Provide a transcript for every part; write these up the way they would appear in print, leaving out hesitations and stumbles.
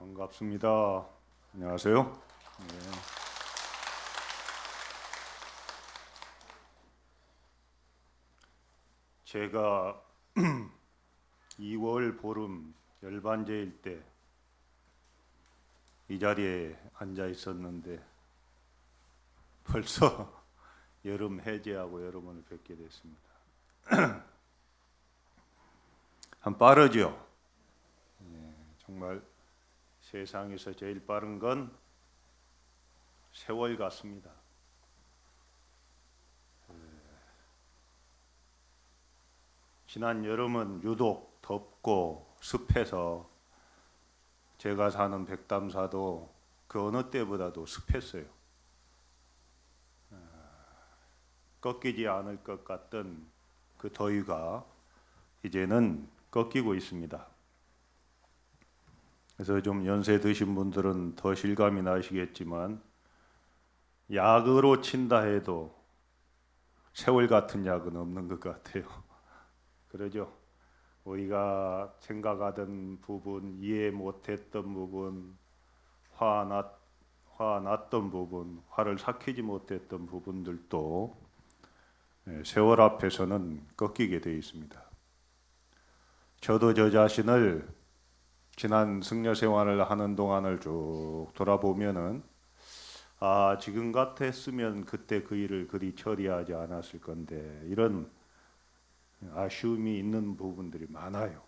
반갑습니다. 안녕하세요. 네. 제가 2월 보름 열반제일 때 이 자리에 앉아 있었는데 벌써 여름 해제하고 여러분을 뵙게 됐습니다. 한 빠르죠. 정말 세상에서 제일 빠른 건 세월 같습니다. 지난 여름은 유독 덥고 습해서 제가 사는 백담사도 그 어느 때보다도 습했어요. 꺾이지 않을 것 같던 그 더위가 이제는 꺾이고 있습니다. 그래서 좀 연세 드신 분들은 더 실감이 나시겠지만 약으로 친다 해도 세월 같은 약은 없는 것 같아요. 그러죠? 우리가 생각하던 부분, 이해 못했던 부분, 화났던 부분, 화를 삭히지 못했던 부분들도 세월 앞에서는 꺾이게 되어 있습니다. 저도 저 자신을 지난 승려 생활을 하는 동안을 쭉 돌아보면은 지금 같았으면 그때 그 일을 그리 처리하지 않았을 건데 이런 아쉬움이 있는 부분들이 많아요.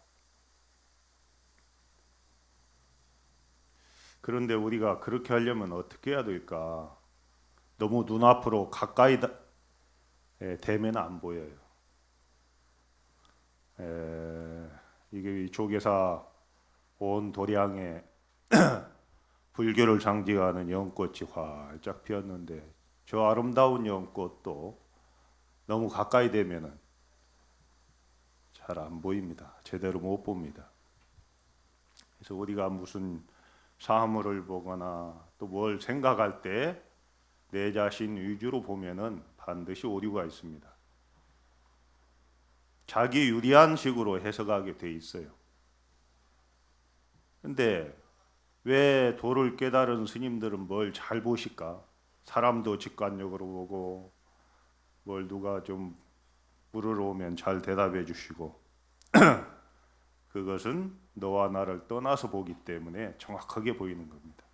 그런데 우리가 그렇게 하려면 어떻게 해야 될까? 너무 눈앞으로 가까이 대면 안 보여요. 이게 조계사 온 도량에 불교를 상징하는 연꽃이 활짝 피었는데 저 아름다운 연꽃도 너무 가까이 되면은 잘 안 보입니다. 제대로 못 봅니다. 그래서 우리가 무슨 사물을 보거나 또 뭘 생각할 때 내 자신 위주로 보면은 반드시 오류가 있습니다. 자기 유리한 식으로 해석하게 돼 있어요. 근데 왜 도를 깨달은 스님들은 뭘 잘 보실까? 사람도 직관적으로 보고 뭘 누가 좀 물으러오면 잘 대답해 주시고 그것은 너와 나를 떠나서 보기 때문에 정확하게 보이는 겁니다.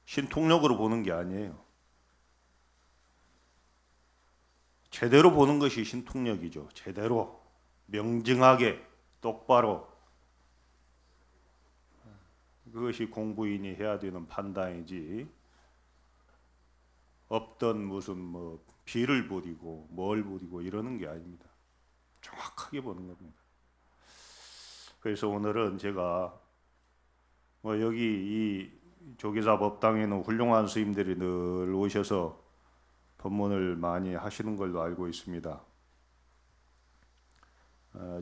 신통력으로 보는 게 아니에요. 제대로 보는 것이 신통력이죠. 제대로 명징하게 똑바로 그것이 공부인이 해야 되는 판단이지 없던 무슨 뭐 비를 부리고 뭘 부리고 이러는 게 아닙니다. 정확하게 보는 겁니다. 그래서 오늘은 제가 뭐 여기 이 조계사 법당에는 훌륭한 스님들이 늘 오셔서 법문을 많이 하시는 걸로 알고 있습니다.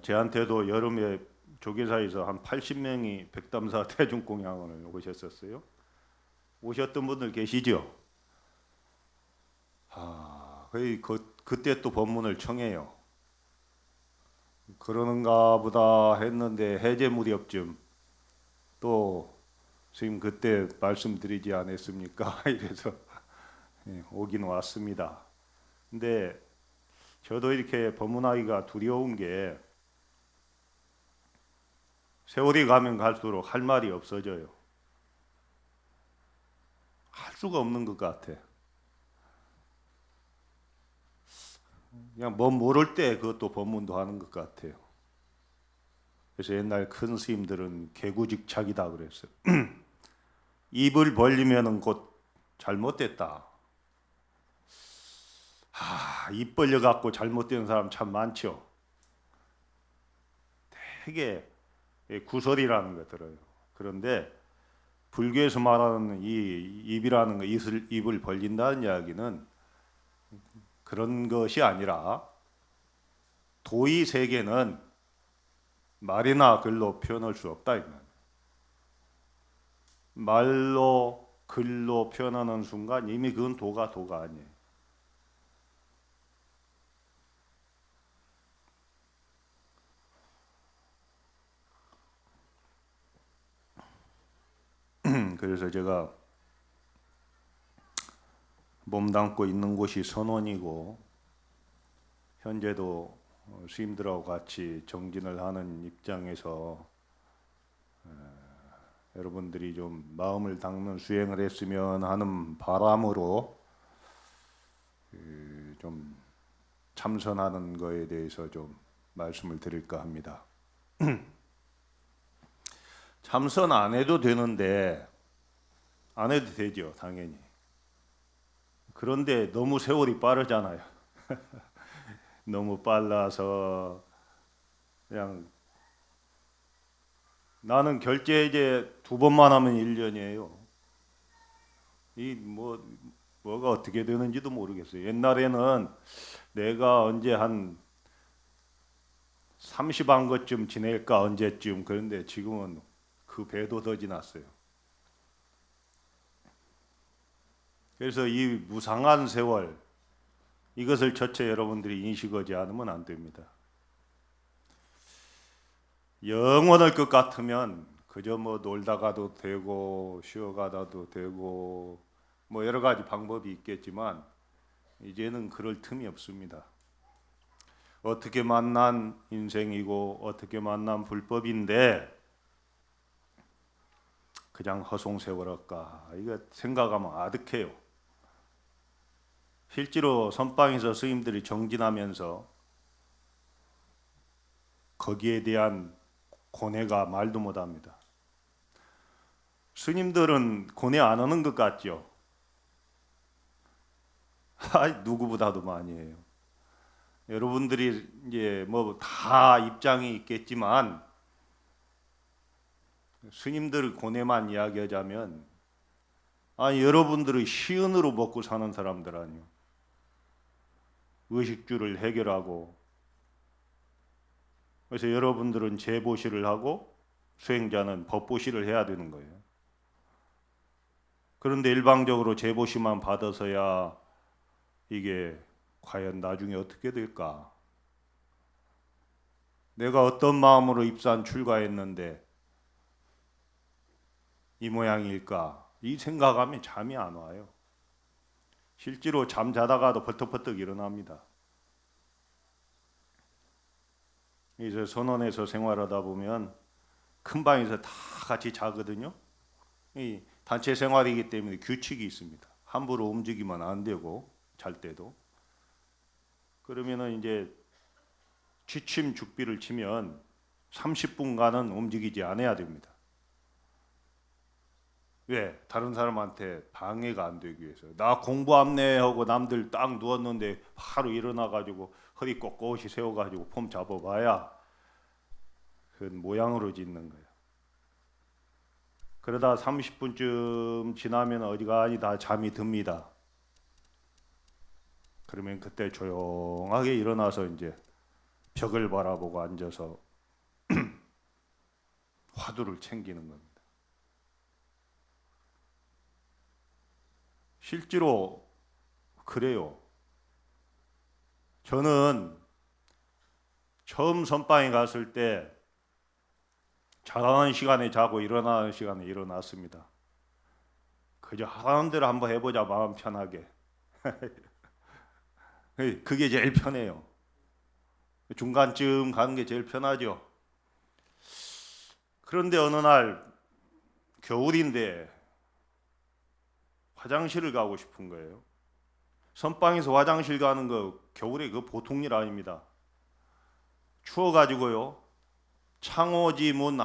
저한테도 여름에 조계사에서 한 80명이 백담사 대중공양원을 오셨었어요. 오셨던 분들 계시죠? 거의 그때 또 법문을 청해요. 그러는가 보다 했는데 해제 무렵쯤 또 스님 그때 말씀드리지 않았습니까? 이래서 오긴 왔습니다. 근데 저도 이렇게 법문하기가 두려운 게 세월이 가면 갈수록 할 말이 없어져요. 할 수가 없는 것 같아. 그냥 뭐 모를 때 그것도 법문도 하는 것 같아요. 그래서 옛날 큰 스님들은 개구직착이다 그랬어요. 입을 벌리면은 곧 잘못됐다. 입 벌려 갖고 잘못된 사람 참 많죠. 되게 구설이라는 거 들어요. 그런데 불교에서 말하는 이 입이라는 거, 입을 벌린다는 이야기는 그런 것이 아니라 도의 세계는 말이나 글로 표현할 수 없다 이 말. 말로 글로 표현하는 순간 이미 그건 도가 아니에요. 그래서 제가 몸담고 있는 곳이 선원이고 현재도 스님들하고 같이 정진을 하는 입장에서 여러분들이 좀 마음을 닦는 수행을 했으면 하는 바람으로 좀 참선하는 거에 대해서 좀 말씀을 드릴까 합니다. 참선 안 해도 되는데 안 해도 되죠, 당연히. 그런데 너무 세월이 빠르잖아요. 너무 빨라서 그냥 나는 결제 이제 2번만 하면 1년이에요. 이 뭐가 어떻게 되는지도 모르겠어요. 옛날에는 내가 언제 한 30한 것쯤 지낼까 언제쯤, 그런데 지금은 그 배도 더 지났어요. 그래서 이 무상한 세월, 이것을 첫째 여러분들이 인식하지 않으면 안 됩니다. 영원할 것 같으면 그저 놀다 가도 되고 쉬어가도 되고 여러 가지 방법이 있겠지만 이제는 그럴 틈이 없습니다. 어떻게 만난 인생이고 어떻게 만난 불법인데 그냥 허송세월할까, 이거 생각하면 아득해요. 실제로 선방에서 스님들이 정진하면서 거기에 대한 고뇌가 말도 못합니다. 스님들은 고뇌 안 하는 것 같죠? 누구보다도 많이 해요. 여러분들이 이제 다 입장이 있겠지만 스님들 고뇌만 이야기하자면 여러분들의 시은으로 먹고 사는 사람들 아니요. 의식주를 해결하고, 그래서 여러분들은 제보시를 하고 수행자는 법보시를 해야 되는 거예요. 그런데 일방적으로 제보시만 받아서야 이게 과연 나중에 어떻게 될까? 내가 어떤 마음으로 입산 출가했는데 이 모양일까? 이 생각하면 잠이 안 와요. 실제로 잠자다가도 벌떡벌떡 일어납니다. 이제 선원에서 생활하다 보면 큰 방에서 다 같이 자거든요. 이 단체 생활이기 때문에 규칙이 있습니다. 함부로 움직이면 안 되고, 잘 때도. 그러면은 이제 취침 죽비를 치면 30분간은 움직이지 않아야 됩니다. 왜? 다른 사람한테 방해가 안 되기 위해서. 나 공부 안내하고 남들 딱 누웠는데 바로 일어나가지고 허리 꼿꼿이 세워가지고 폼 잡아봐야 그 모양으로 짓는 거예요. 그러다 30분쯤 지나면 어디가니 다 잠이 듭니다. 그러면 그때 조용하게 일어나서 이제 벽을 바라보고 앉아서 화두를 챙기는 겁니다. 실제로 그래요. 저는 처음 선방에 갔을 때 자라는 시간에 자고 일어나는 시간에 일어났습니다. 그저 하라는 대로 한번 해보자, 마음 편하게. 그게 제일 편해요. 중간쯤 가는 게 제일 편하죠. 그런데 어느 날 겨울인데 화장실을 가고 싶은 거예요. 선방에서 화장실 가는 거 겨울에 그 보통 일 아닙니다. 추워가지고요. 창호지 문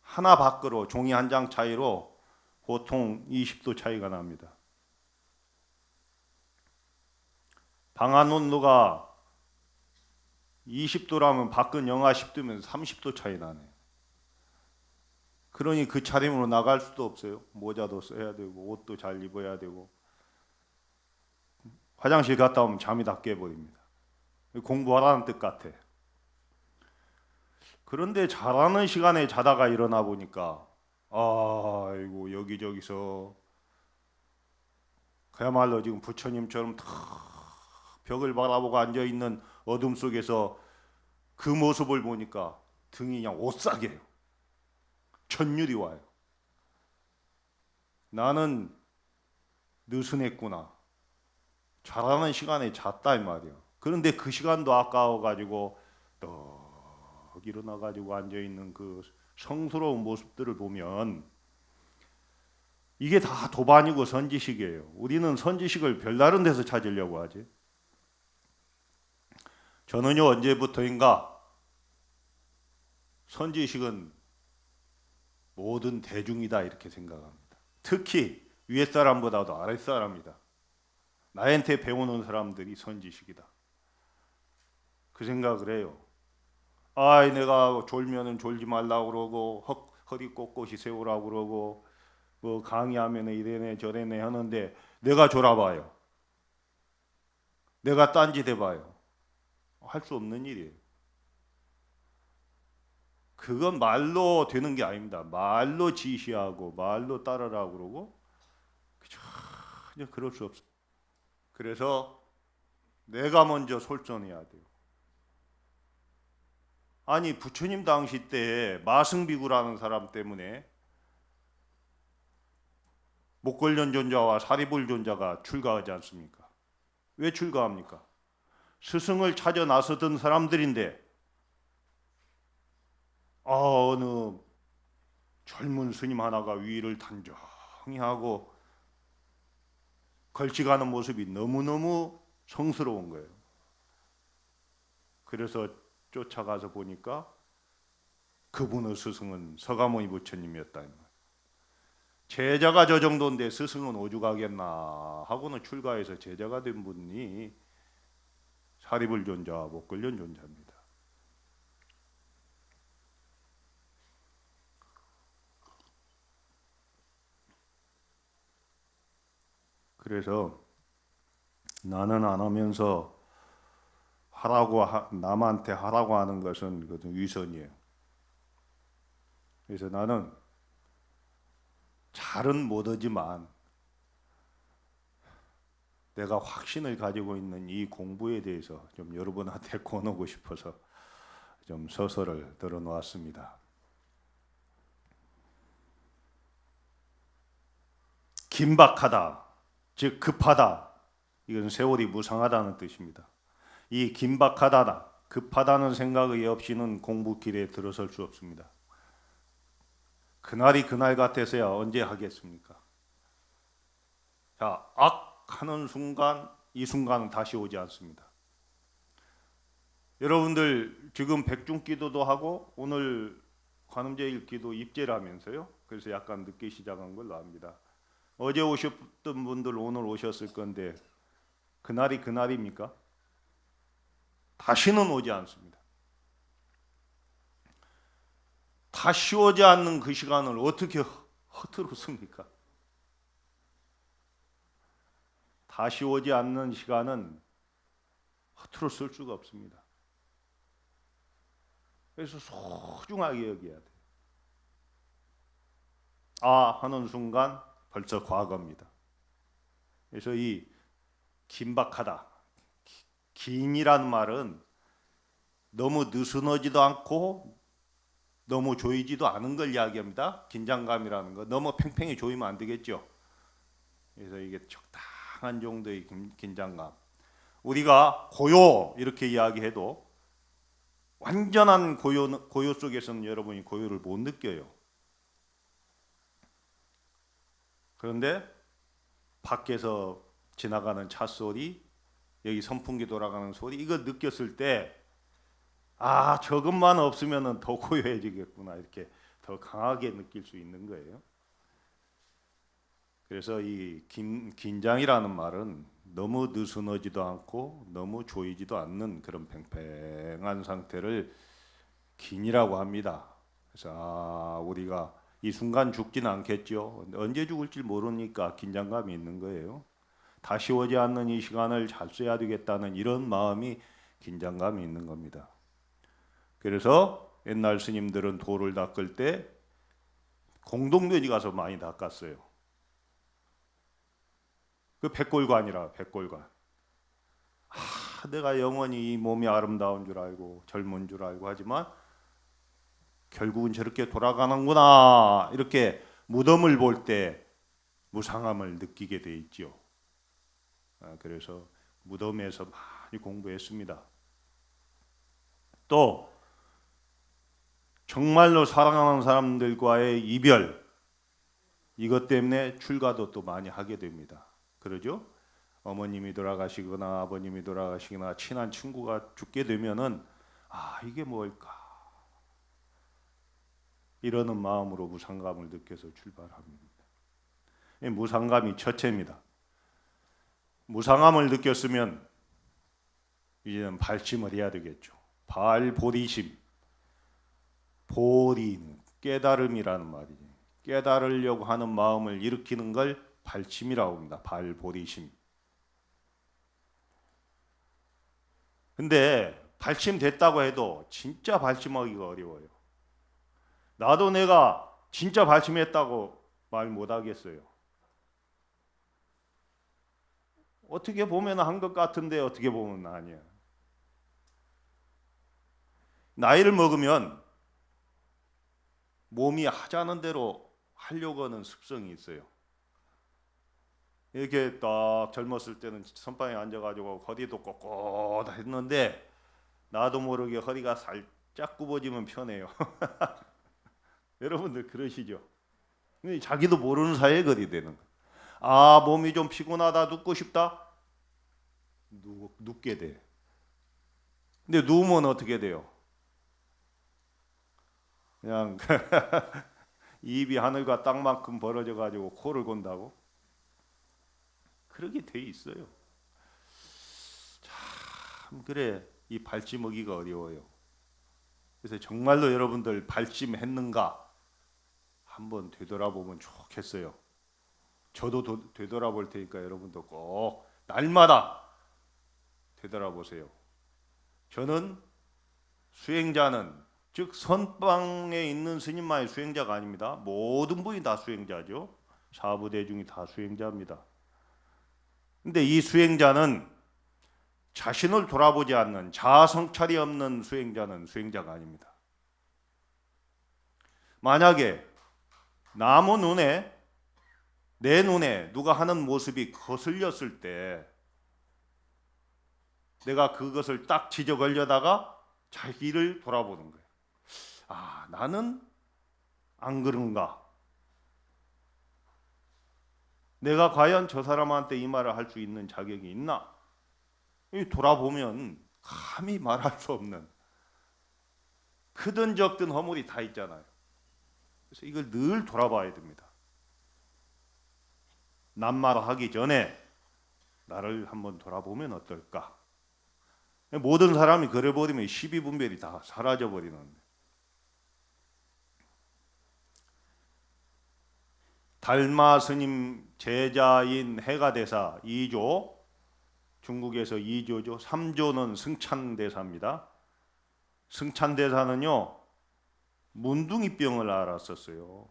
하나 밖으로 종이 한 장 차이로 보통 20도 차이가 납니다. 방 안 온도가 20도라면 밖은 영하 10도면 30도 차이 나네. 그러니 그 차림으로 나갈 수도 없어요. 모자도 써야 되고 옷도 잘 입어야 되고. 화장실 갔다 오면 잠이 다 깨버립니다. 공부하라는 뜻 같아. 그런데 자라는 시간에 자다가 일어나 보니까 아이고 여기저기서 그야말로 지금 부처님처럼 다 벽을 바라보고 앉아있는 어둠 속에서 그 모습을 보니까 등이 그냥 오싹해요. 전율이 와요. 나는 느슨했구나. 자라는 시간에 잤다 이 말이야. 그런데 그 시간도 아까워가지고 떡 일어나가지고 앉아있는 그 성스러운 모습들을 보면 이게 다 도반이고 선지식이에요. 우리는 선지식을 별다른 데서 찾으려고 하지. 저는요 언제부터인가 선지식은 모든 대중이다 이렇게 생각합니다. 특히 윗사람보다도 아랫사람이다. 나한테 배우는 사람들이 선지식이다. 그 생각을 해요. 아이 내가 졸면은 졸지 말라고 그러고 허리 꼿꼿이 세우라고 그러고 뭐 강의하면은 이래네 저래네 하는데 내가 졸아봐요. 내가 딴짓 해봐요. 할 수 없는 일이에요. 그건 말로 되는 게 아닙니다. 말로 지시하고 말로 따르라고 그러고 전혀 그럴 수 없어요. 그래서 내가 먼저 솔선해야 돼요. 아니 부처님 당시 때에 마승비구라는 사람 때문에 목걸련 존자와 사리불 존자가 출가하지 않습니까? 왜 출가합니까? 스승을 찾아 나서던 사람들인데 어느 젊은 스님 하나가 위를 단정히 하고 걸치가는 모습이 너무너무 성스러운 거예요. 그래서 쫓아가서 보니까 그분의 스승은 서가모니 부처님이었다. 제자가 저 정도인데 스승은 오죽하겠나 하고는 출가해서 제자가 된 분이 사리불 존자와 목걸련 존자입니다. 그래서 나는 안 하면서 남한테 하라고 하는 것은 위선이에요. 그래서 나는 잘은 못하지만 내가 확신을 가지고 있는 이 공부에 대해서 좀 여러분한테 권하고 싶어서 좀 서서를 들어놓았습니다. 긴박하다, 즉 급하다. 이건 세월이 무상하다는 뜻입니다. 이 긴박하다, 급하다는 생각이 없이는 공부 길에 들어설 수 없습니다. 그날이 그날 같아서야 언제 하겠습니까? 자, 악하는 순간 이 순간은 다시 오지 않습니다. 여러분들 지금 백중기도도 하고 오늘 관음제일기도 입제라면서요. 그래서 약간 늦게 시작한 걸로 압니다. 어제 오셨던 분들 오늘 오셨을 건데 그날이 그날입니까? 다시는 오지 않습니다. 다시 오지 않는 그 시간을 어떻게 허투루 씁니까? 다시 오지 않는 시간은 허투루 쓸 수가 없습니다. 그래서 소중하게 여겨야 돼요. 아 하는 순간 벌써 과거입니다. 그래서 이 긴박하다, 긴이라는 말은 너무 느슨하지도 않고 너무 조이지도 않은 걸 이야기합니다. 긴장감이라는 거 너무 팽팽히 조이면 안 되겠죠. 그래서 이게 적당한 정도의 긴장감. 우리가 고요 이렇게 이야기해도 완전한 고요 속에서는 여러분이 고요를 못 느껴요. 그런데 밖에서 지나가는 차 소리, 여기 선풍기 돌아가는 소리 이거 느꼈을 때 아 저것만 없으면 더 고요해지겠구나 이렇게 더 강하게 느낄 수 있는 거예요. 그래서 이 긴장이라는 말은 너무 느슨하지도 않고 너무 조이지도 않는 그런 팽팽한 상태를 긴이라고 합니다. 그래서 우리가 이 순간 죽지는 않겠죠. 언제 죽을지 모르니까 긴장감이 있는 거예요. 다시 오지 않는 이 시간을 잘 써야 되겠다는 이런 마음이 긴장감이 있는 겁니다. 그래서 옛날 스님들은 돌을 닦을 때 공동묘지 가서 많이 닦았어요. 그 백골관이라 백골관. 내가 영원히 이 몸이 아름다운 줄 알고 젊은 줄 알고 하지만 결국은 저렇게 돌아가는구나 이렇게 무덤을 볼 때 무상함을 느끼게 돼 있죠. 그래서 무덤에서 많이 공부했습니다. 또 정말로 사랑하는 사람들과의 이별, 이것 때문에 출가도 또 많이 하게 됩니다. 그러죠? 어머님이 돌아가시거나 아버님이 돌아가시거나 친한 친구가 죽게 되면은 이게 뭘까? 이러는 마음으로 무상감을 느껴서 출발합니다. 이 무상감이 첫째입니다. 무상함을 느꼈으면 이제는 발심을 해야 되겠죠. 발보리심. 보리는 깨달음이라는 말이죠. 깨달으려고 하는 마음을 일으키는 걸 발심이라고 합니다. 발보리심. 근데 발심됐다고 해도 진짜 발심하기가 어려워요. 나도 내가 진짜 발심했다고 말 못하겠어요. 어떻게 보면 한 것 같은데 어떻게 보면 아니야. 나이를 먹으면 몸이 하자는 대로 하려고 하는 습성이 있어요. 이렇게 딱 젊었을 때는 선방에 앉아가지고 허리도 꼿꼿했는데 나도 모르게 허리가 살짝 굽어지면 편해요. 여러분들 그러시죠? 자기도 모르는 사이에 그리 되는 거. 몸이 좀 피곤하다, 눕고 싶다. 눕게 돼. 근데 누우면 어떻게 돼요? 그냥 입이 하늘과 땅만큼 벌어져 가지고 코를 곤다고? 그렇게 돼 있어요. 참 그래, 이 발심하기가 어려워요. 그래서 정말로 여러분들 발심했는가 한번 되돌아보면 좋겠어요. 저도 되돌아볼 테니까 여러분도 꼭 날마다 되돌아보세요. 저는 수행자는 즉 선방에 있는 스님만이 수행자가 아닙니다. 모든 분이 다 수행자죠. 사부대중이 다 수행자입니다. 근데 이 수행자는 자신을 돌아보지 않는 자아 성찰이 없는 수행자는 수행자가 아닙니다. 만약에 나무 눈에 내 눈에 누가 하는 모습이 거슬렸을 때 내가 그것을 딱 지적하려다가 자기를 돌아보는 거예요. 나는 안 그런가? 내가 과연 저 사람한테 이 말을 할 수 있는 자격이 있나? 돌아보면 감히 말할 수 없는 크든 적든 허물이 다 있잖아요. 그래서 이걸 늘 돌아봐야 됩니다. 남말하기 전에 나를 한번 돌아보면 어떨까? 모든 사람이 그래 버리면 시비분별이 다 사라져 버리는데. 달마 스님 제자인 해가대사 2조, 중국에서 2조죠. 3조는 승찬대사입니다. 승찬대사는요 문둥이병을 앓았었어요.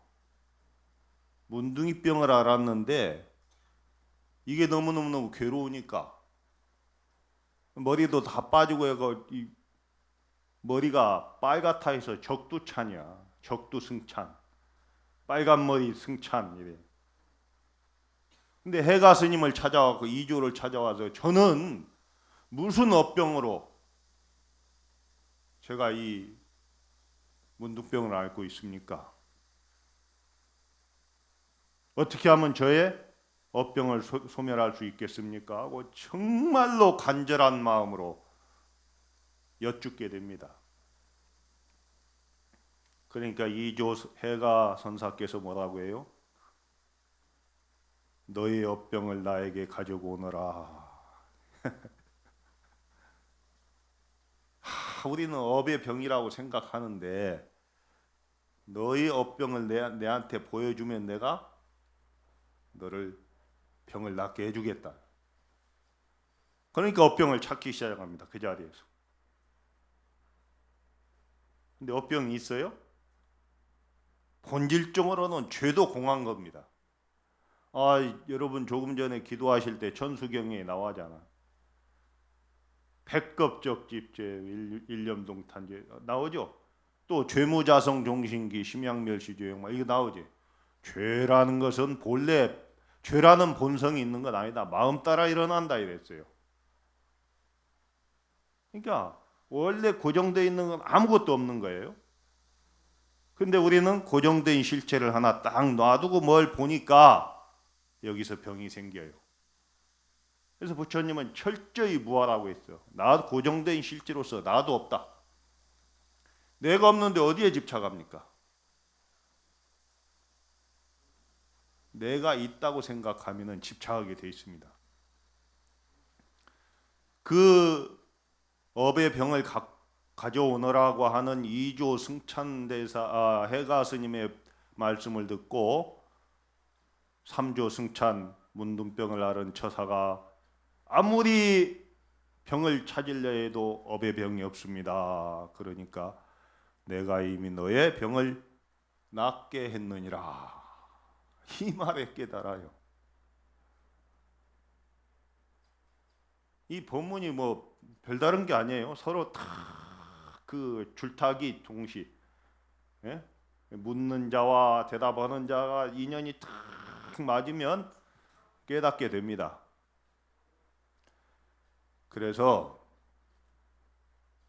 문둥이병을 앓았는데 이게 너무너무 괴로우니까 머리도 다 빠지고 해서 이 머리가 빨갛다 해서 적두찬이야. 적두승찬. 빨간 머리 승찬 이래. 근데 해가 스님을 찾아와서 2조를 찾아와서 저는 무슨 업병으로 제가 이 문둥병을 앓고 있습니까? 어떻게 하면 저의 업병을 소멸할 수 있겠습니까? 하고 정말로 간절한 마음으로 여쭙게 됩니다. 그러니까 이조 해가 선사께서 뭐라고 해요? 너의 업병을 나에게 가지고 오너라. 우리는 업의 병이라고 생각하는데 너의 업병을 내한테 보여주면 내가 너를 병을 낫게 해주겠다. 그러니까 업병을 찾기 시작합니다. 그 자리에서. 근데 업병이 있어요? 본질적으로는 죄도 공한 겁니다. 여러분 조금 전에 기도하실 때 천수경에 나와잖아. 백겁적집죄, 일념동탄죄 나오죠. 또 죄무자성 종신기, 심양멸시죄 이거 나오지. 죄라는 것은 본래 죄라는 본성이 있는 건 아니다. 마음 따라 일어난다 이랬어요. 그러니까 원래 고정되어 있는 건 아무것도 없는 거예요. 근데 우리는 고정된 실체를 하나 딱 놔두고 뭘 보니까 여기서 병이 생겨요. 그래서 부처님은 철저히 무아라고 했어요. 나 고정된 실체로서 나도 없다. 내가 없는데 어디에 집착합니까? 내가 있다고 생각하면 집착하게 돼 있습니다. 그 업의 병을 가져오너라고 하는 이조 승찬대사 해가 스님의 말씀을 듣고 삼조 승찬 문둥병을 앓은 처사가 아무리 병을 찾으려 해도 업의 병이 없습니다. 그러니까 내가 이미 너의 병을 낫게 했느니라. 이 말에 깨달아요. 이 본문이 뭐 별다른 게 아니에요. 서로 다 그 줄타기 동시, 예? 묻는 자와 대답하는 자가 인연이 딱 맞으면 깨닫게 됩니다. 그래서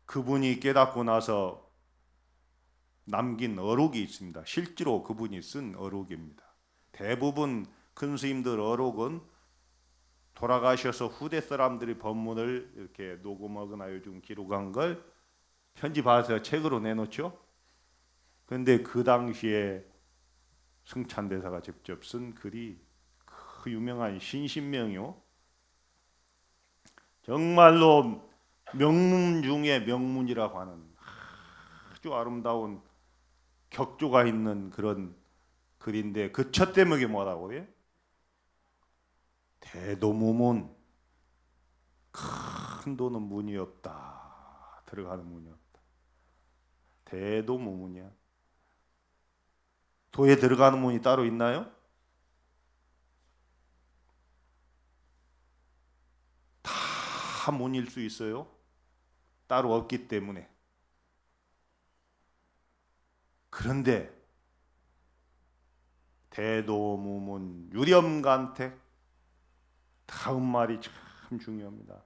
그분이 깨닫고 나서 남긴 어록이 있습니다. 실제로 그분이 쓴 어록입니다. 대부분 큰 스님들 어록은 돌아가셔서 후대 사람들이 법문을 이렇게 녹음하거나 요즘 기록한 걸 편집해서 책으로 내놓죠. 그런데 그 당시에 승찬대사가 직접 쓴 글이 그 유명한 신신명이요. 정말로 명문 중에 명문이라고 하는 아주 아름다운 격조가 있는 그런 글인데 그 첫 대목이 뭐라고 그래요? 대도무문, 큰 도는 문이 없다. 들어가는 문이 없다. 대도무문이야. 도에 들어가는 문이 따로 있나요? 다 문일 수 있어요. 따로 없기 때문에. 그런데 대도무문 유렴간택, 다음 말이 참 중요합니다.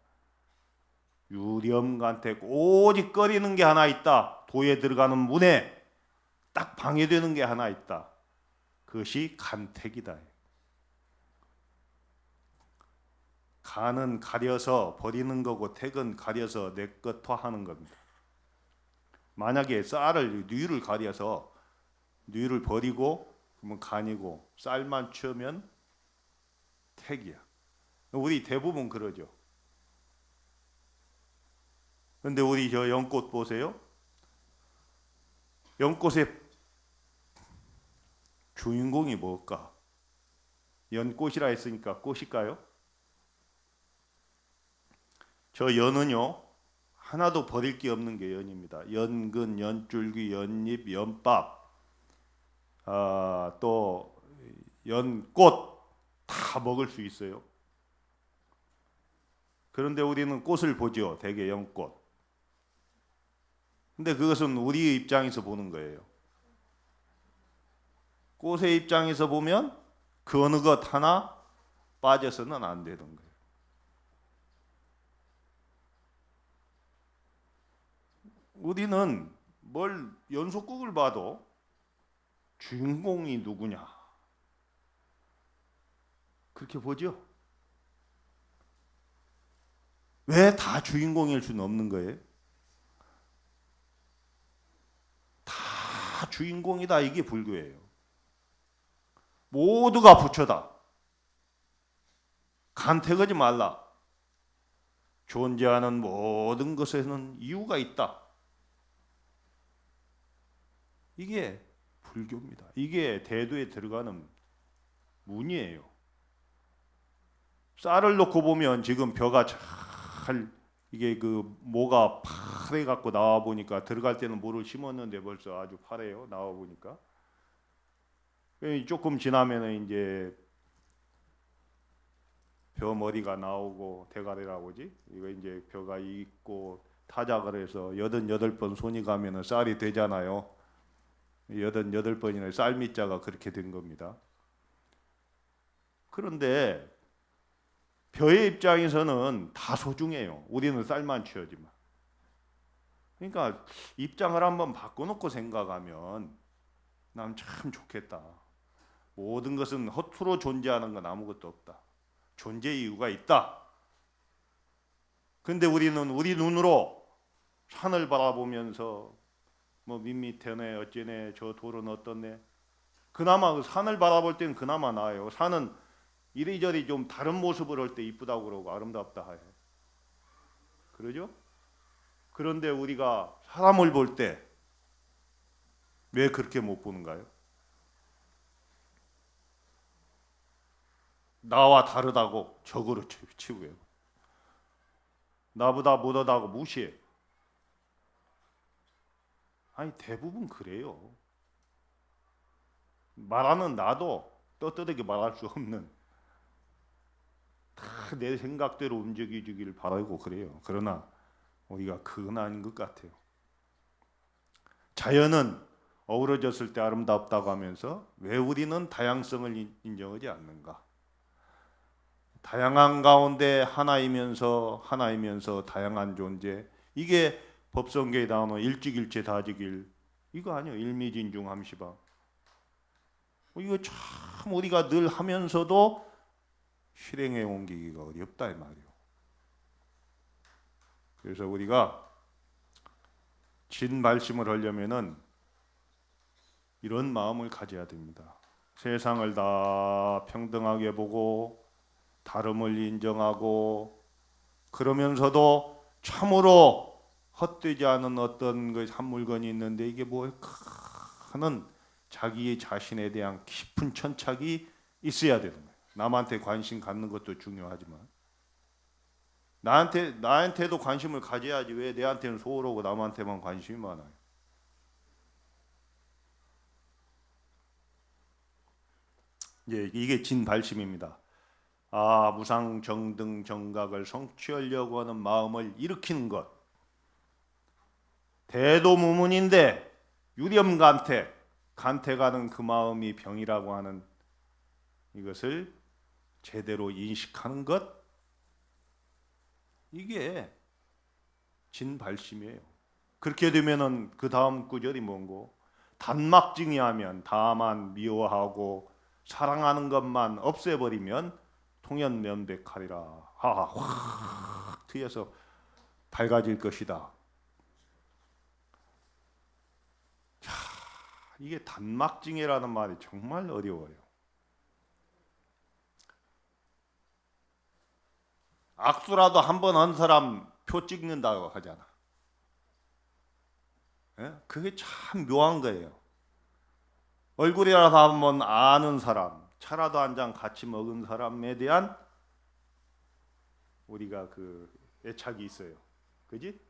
유렴간택, 오직 꺼리는 게 하나 있다. 도에 들어가는 문에 딱 방해되는 게 하나 있다. 그것이 간택이다. 간은 가려서 버리는 거고 택은 가려서 내 것화하는 겁니다. 만약에 쌀을 뉘를 가려서 뉘를 버리고 그러면 간이고 쌀만 치우면 택이야. 우리 대부분 그러죠. 근데 우리 저 연꽃 보세요. 연꽃의 주인공이 뭘까? 연꽃이라 했으니까 꽃일까요? 저 연은요 하나도 버릴 게 없는 게 연입니다. 연근, 연줄기, 연잎, 연밥, 또 연꽃 다 먹을 수 있어요. 그런데 우리는 꽃을 보죠. 대개 연꽃. 근데 그것은 우리 입장에서 보는 거예요. 꽃의 입장에서 보면 그 어느 것 하나 빠져서는 안 되는 거예요. 우리는 뭘 연속극을 봐도 주인공이 누구냐 그렇게 보죠. 왜 다 주인공일 수는 없는 거예요? 다 주인공이다 이게 불교예요. 모두가 부처다. 간택하지 말라. 존재하는 모든 것에는 이유가 있다. 이게 불교입니다. 이게 대도에 들어가는 문이에요. 쌀을 놓고 보면 지금 벼가 잘 이게 그 모가 파래 갖고 나와 보니까 들어갈 때는 모를 심었는데 벌써 아주 파래요. 나와 보니까 조금 지나면은 이제 벼 머리가 나오고 대가리라고 하지. 이거 이제 벼가 있고 타작을 해서 88번 손이 가면은 쌀이 되잖아요. 88번이나 쌀미자가 그렇게 된 겁니다. 그런데 벼의 입장에서는 다 소중해요. 우리는 쌀만 취하지만. 그러니까 입장을 한번 바꿔놓고 생각하면 난 참 좋겠다. 모든 것은 허투루 존재하는 건 아무것도 없다. 존재 이유가 있다. 근데 우리는 우리 눈으로 산을 바라보면서 뭐 밋밋하네 어쩌네 저 돌은 어떻네. 그나마 그 산을 바라볼 때는 그나마 나아요. 산은 이리저리 좀 다른 모습을 할 때 이쁘다고 그러고 아름답다 해. 그러죠? 그런데 우리가 사람을 볼 때 왜 그렇게 못 보는가요? 나와 다르다고 적으로 치고요. 나보다 못하다고 무시해. 아니 대부분 그래요. 말하는 나도 떳떳하게 말할 수 없는 다 내 생각대로 움직이길 바라고 그래요. 그러나 우리가 그건 아닌 것 같아요. 자연은 어우러졌을 때 아름답다고 하면서 왜 우리는 다양성을 인정하지 않는가? 다양한 가운데 하나이면서 다양한 존재. 이게 법성계에 나오는 일직일체 다직일 이거 아니에요. 일미진중함시바. 이거 참 우리가 늘 하면서도 실행에 옮기기가 어렵다 이 말이에요. 그래서 우리가 진말씀을 하려면은 이런 마음을 가져야 됩니다. 세상을 다 평등하게 보고 다름을 인정하고 그러면서도 참으로 헛되지 않은 어떤 그 한 물건이 있는데 이게 뭐 하는 자기 자신에 대한 깊은 천착이 있어야 되는 거예요. 남한테 관심 갖는 것도 중요하지만 나한테도 관심을 가져야지 왜 내한테는 소홀하고 남한테만 관심이 많아요. 이게 진발심입니다. 무상정등 정각을 성취하려고 하는 마음을 일으키는 것. 대도무문인데 유렴간태, 간태가는 그 마음이 병이라고 하는 이것을 제대로 인식하는 것. 이게 진발심이에요. 그렇게 되면은 그 다음 구절이 뭔고? 단막증이하면 다만 미워하고 사랑하는 것만 없애버리면 통연면백하리라. 확 트여서 밝아질 것이다. 자, 이게 단막증이라는 말이 정말 어려워요. 악수라도 한 번 한 사람 표 찍는다고 하잖아. 예? 그게 참 묘한 거예요. 얼굴이라도 한번 아는 사람, 차라도 한 잔 같이 먹은 사람에 대한 우리가 그 애착이 있어요. 그지?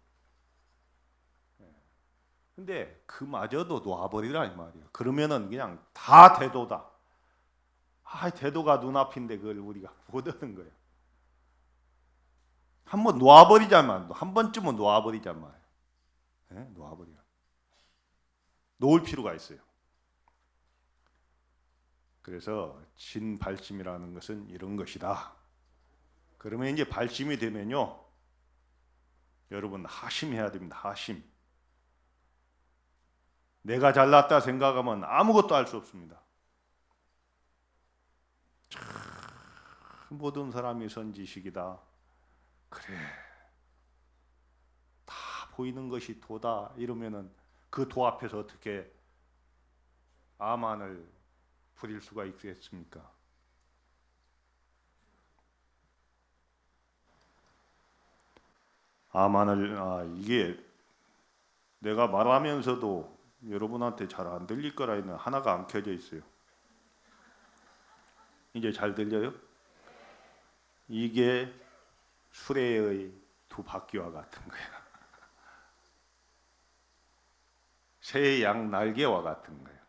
근데 그마저도 놔버리라 이 말이에요. 그러면은 그냥 다 대도다. 대도가 눈앞인데 그걸 우리가 못 하는 거예요. 한번 놓아버리자만, 한 번쯤은 놓아버리자만, 놓아버려. 놓을 필요가 있어요. 그래서 진발심이라는 것은 이런 것이다. 그러면 이제 발심이 되면요, 여러분 하심해야 됩니다. 하심. 내가 잘났다 생각하면 아무것도 할 수 없습니다. 참 모든 사람이 선지식이다. 그래, 다 보이는 것이 도다 이러면은 그 도 앞에서 어떻게 아만을 부릴 수가 있겠습니까? 이게 내가 말하면서도 여러분한테 잘 안 들릴 거라 했는 하나가 안 켜져 있어요. 이제 잘 들려요? 이게 수레의 두 바퀴와 같은 거야. 새의 양 날개와 같은 거예요.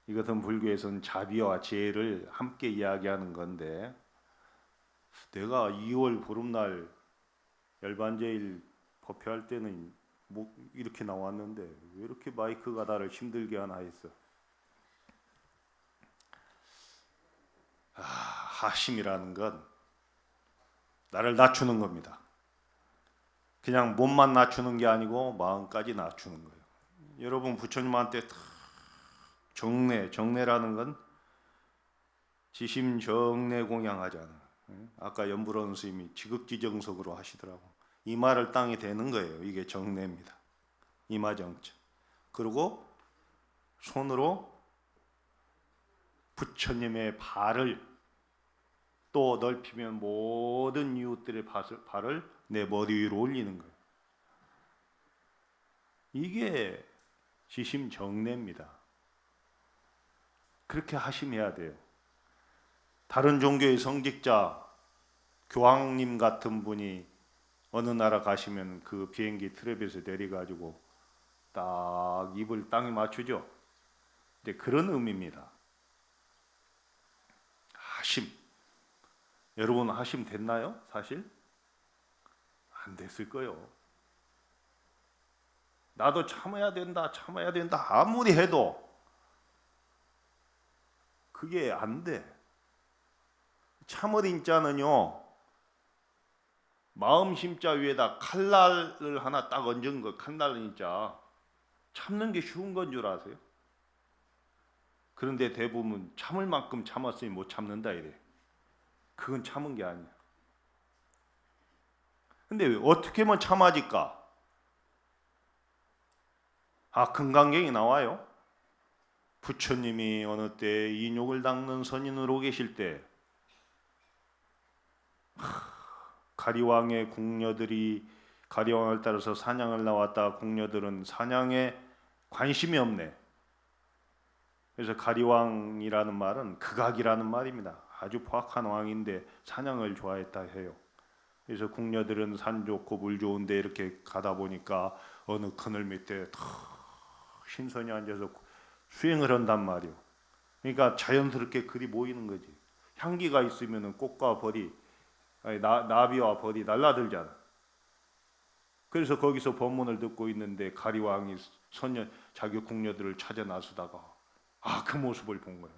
이것은 불교에서는 자비와 재를 함께 이야기하는 건데 내가 2월 보름날 열반제일 법회할 때는 뭐 이렇게 나왔는데 왜 이렇게 마이크가 나를 힘들게 하나 했어. 하심이라는 건 나를 낮추는 겁니다. 그냥 몸만 낮추는 게 아니고 마음까지 낮추는 거예요. 여러분 부처님한테 정례라는 건 지심정례 공양하잖아요. 아까 연불원 스님이 지극지정석으로 하시더라고. 이마를 땅에 대는 거예요. 이게 정례입니다. 이마정자. 그리고 손으로 부처님의 발을 또 넓히면 모든 이웃들의 발을 내 머리 위로 올리는 거예요. 이게 지심정례입니다. 그렇게 하심해야 돼요. 다른 종교의 성직자 교황님 같은 분이 어느 나라 가시면 그 비행기 트랩에서 내려가지고 딱 입을 땅에 맞추죠. 이제 그런 의미입니다. 하심. 여러분 하심 됐나요? 사실 안 됐을 거예요. 나도 참아야 된다. 아무리 해도 그게 안 돼. 참을 인자는요, 마음 심자 위에다 칼날을 하나 딱 얹은 거, 칼날 인자. 참는 게 쉬운 건 줄 아세요? 그런데 대부분 참을 만큼 참았으니 못 참는다 이래. 그건 참은 게 아니야. 근데 왜 어떻게 하면 참아질까? 금강경이 나와요. 부처님이 어느 때 인욕을 닦는 선인으로 계실 때 가리왕의 궁녀들이 가리왕을 따라서 사냥을 나왔다. 궁녀들은 사냥에 관심이 없네. 그래서 가리왕이라는 말은 극악이라는 말입니다. 아주 포악한 왕인데 사냥을 좋아했다 해요. 그래서 궁녀들은 산 좋고 물 좋은데 이렇게 가다 보니까 어느 그늘 밑에 신선이 앉아서 수행을 한단 말이에요. 그러니까 자연스럽게 글이 모이는 거지. 향기가 있으면 꽃과 벌이 나비와 벌이 날라들잖아. 그래서 거기서 법문을 듣고 있는데 가리왕이 자기 궁녀들을 찾아 나서다가 그 모습을 본 거예요.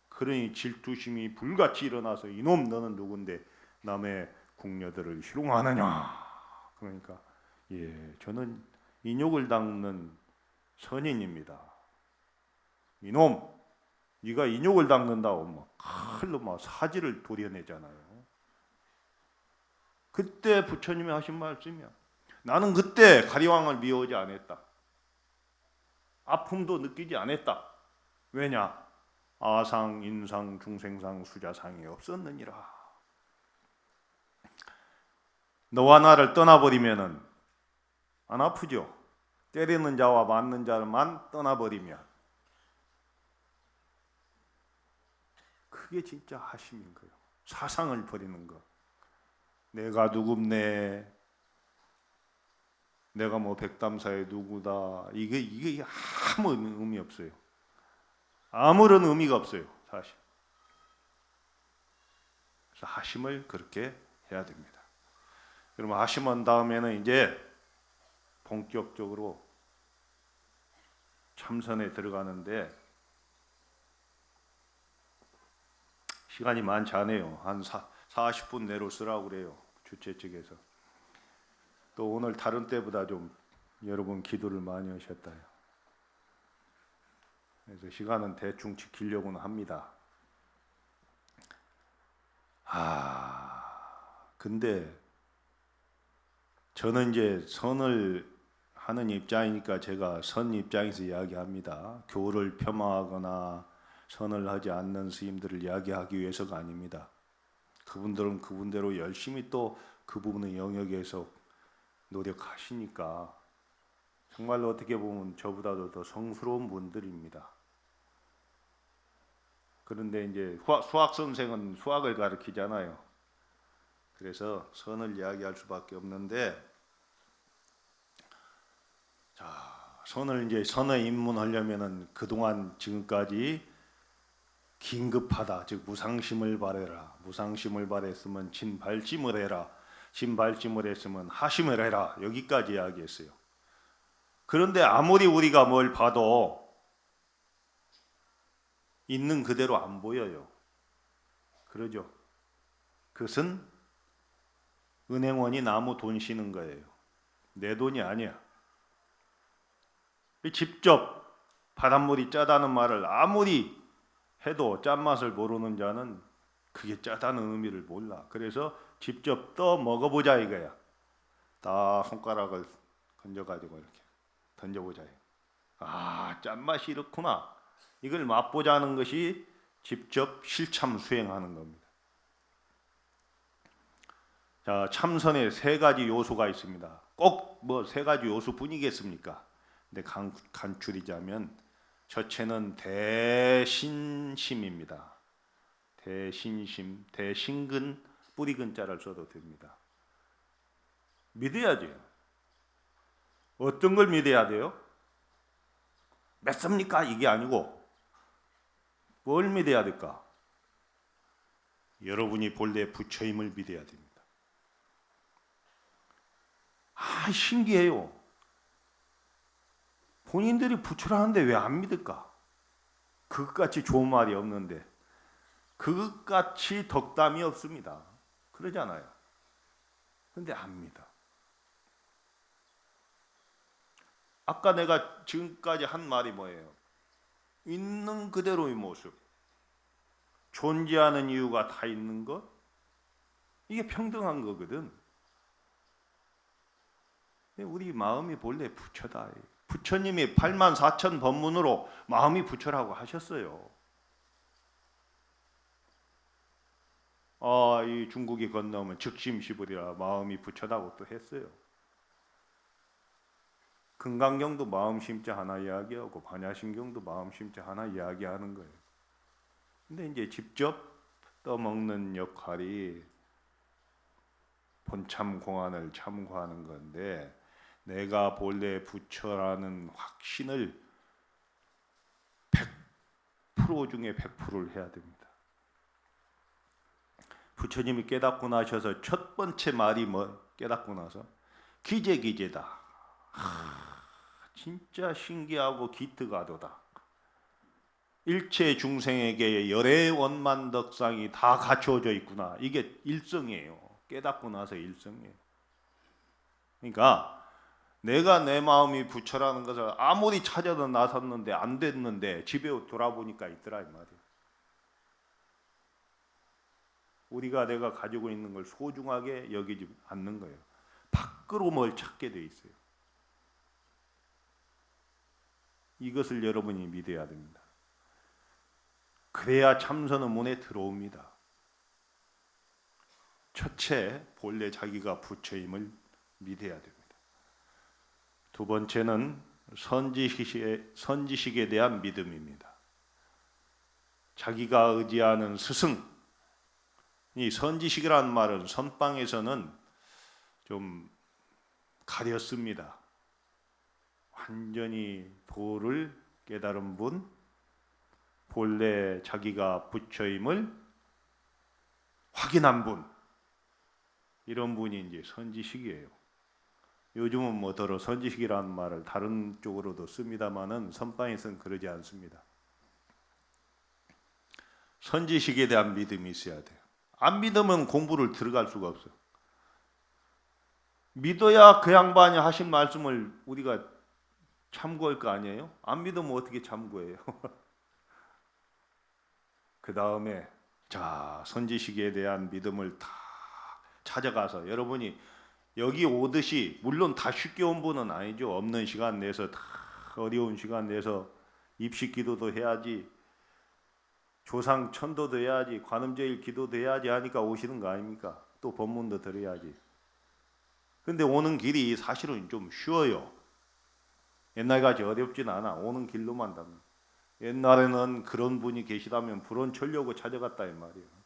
그러니 질투심이 불같이 일어나서 이놈 너는 누군데 남의 궁녀들을 희롱하느냐. 그러니까 저는 인욕을 닦는 선인입니다. 이놈 네가 인욕을 닦는다고 칼로 막 사지를 도려내잖아요. 그때 부처님이 하신 말씀이야. 나는 그때 가리왕을 미워하지 않았다. 아픔도 느끼지 않았다. 왜냐? 아상, 인상, 중생상, 수자상이 없었느니라. 너와 나를 떠나버리면은 안 아프죠? 때리는 자와 맞는 자만 떠나버리면 그게 진짜 하심인 거예요. 사상을 버리는 거. 내가 누굽네. 내가 백담사의 누구다. 이게 아무 의미 없어요. 아무런 의미가 없어요, 사실. 그래서 하심을 그렇게 해야 됩니다. 그러면 하심한 다음에는 이제 본격적으로 참선에 들어가는데 시간이 많지 않아요. 한 40분 내로 쓰라고 그래요. 주최 측에서. 또 오늘 다른 때보다 좀 여러분 기도를 많이 하셨다요. 그래서 시간은 대충 지키려고는 합니다. 근데 저는 이제 선을 하는 입장이니까 제가 선 입장에서 이야기합니다. 교를 폄하하거나 선을 하지 않는 스님들을 이야기하기 위해서가 아닙니다. 그분들은 그분대로 열심히 또 그 부분의 영역에서 노력하시니까 정말로 어떻게 보면 저보다도 더 성스러운 분들입니다. 그런데 이제 수학 선생은 수학을 가르치잖아요. 그래서 선을 이야기할 수밖에 없는데, 선에 입문하려면은 그동안 지금까지 긴급하다, 즉 무상심을 바래라. 무상심을 바랬으면 진발심을 해라. 진발심을 했으면 하심을 해라. 여기까지 이야기했어요. 그런데 아무리 우리가 뭘 봐도 있는 그대로 안 보여요. 그러죠. 그것은 은행원이 나무 돈 쉬는 거예요. 내 돈이 아니야. 직접 바닷물이 짜다는 말을 아무리 해도 짠맛을 모르는 자는 그게 짜다는 의미를 몰라. 그래서 직접 떠 먹어보자 이거야. 딱 손가락을 건져가지고 이렇게 던져보자. 아, 짠맛이 이렇구나. 이걸 맛보자는 것이 직접 실참 수행하는 겁니다. 자, 참선에 세 가지 요소가 있습니다. 꼭 뭐 세 가지 요소뿐이겠습니까? 근데 간추리자면 첫째는 대신심입니다. 대신심, 대신근, 뿌리근자를 써도 됩니다. 믿어야죠. 어떤 걸 믿어야 돼요? 믿습니까? 이게 아니고 뭘 믿어야 될까? 여러분이 본래 부처임을 믿어야 됩니다. 아, 신기해요. 본인들이 부처라는데 왜 안 믿을까? 그것같이 좋은 말이 없는데, 그것같이 덕담이 없습니다. 그러잖아요. 근데 안 믿어. 아까 내가 지금까지 한 말이 뭐예요? 있는 그대로의 모습, 존재하는 이유가 다 있는 것, 이게 평등한 거거든. 우리 마음이 본래 부처다. 부처님이 84,000 법문으로 마음이 부처라고 하셨어요. 이 중국이 건너면 즉심시불이라 마음이 부처다고 또 했어요. 금강경도 마음심자 하나 이야기하고 반야심경도 마음심자 하나 이야기하는 거예요. 근데 이제 직접 떠먹는 역할이 본참 공안을 참고하는 건데, 내가 본래 부처라는 확신을 100% 중에 100%를 해야 됩니다. 부처님이 깨닫고 나셔서 첫 번째 말이 깨닫고 나서 기재기재다. 진짜 신기하고 기특하도다. 일체 중생에게 열의 원만덕상이 다 갖춰져 있구나. 이게 일성이에요. 깨닫고 나서 일성이에요. 그러니까 내가 내 마음이 부처라는 것을 아무리 찾아도 나섰는데 안 됐는데 집에 돌아보니까 있더라 이 말이에요. 우리가 내가 가지고 있는 걸 소중하게 여기지 않는 거예요. 밖으로 뭘 찾게 돼 있어요. 이것을 여러분이 믿어야 됩니다. 그래야 참선의 문에 들어옵니다. 첫째, 본래 자기가 부처임을 믿어야 됩니다. 두 번째는 선지식에 대한 믿음입니다. 자기가 의지하는 스승, 이 선지식이라는 말은 선방에서는 좀 가렸습니다. 완전히 도를 깨달은 분, 본래 자기가 부처임을 확인한 분, 이런 분이 이제 선지식이에요. 요즘은 뭐더러 선지식이라는 말을 다른 쪽으로도 씁니다만은 선방에서는 그러지 않습니다. 선지식에 대한 믿음이 있어야 돼요. 안 믿으면 공부를 들어갈 수가 없어요. 믿어야 그 양반이 하신 말씀을 우리가 참고할 거 아니에요? 안 믿으면 어떻게 참고해요? 그 다음에 자, 선지식에 대한 믿음을 다 찾아가서 여러분이 여기 오듯이, 물론 다 쉽게 온 분은 아니죠. 없는 시간 내서 다 어려운 시간 내서 입식 기도도 해야지, 조상 천도도 해야지, 관음제일 기도도 해야지 하니까 오시는 거 아닙니까? 또 법문도 들어야지. 근데 오는 길이 사실은 좀 쉬워요. 옛날같이 어렵진 않아. 오는 길로만 가면. 옛날에는 그런 분이 계시다면 불원 철려고 찾아갔다 이 말이에요.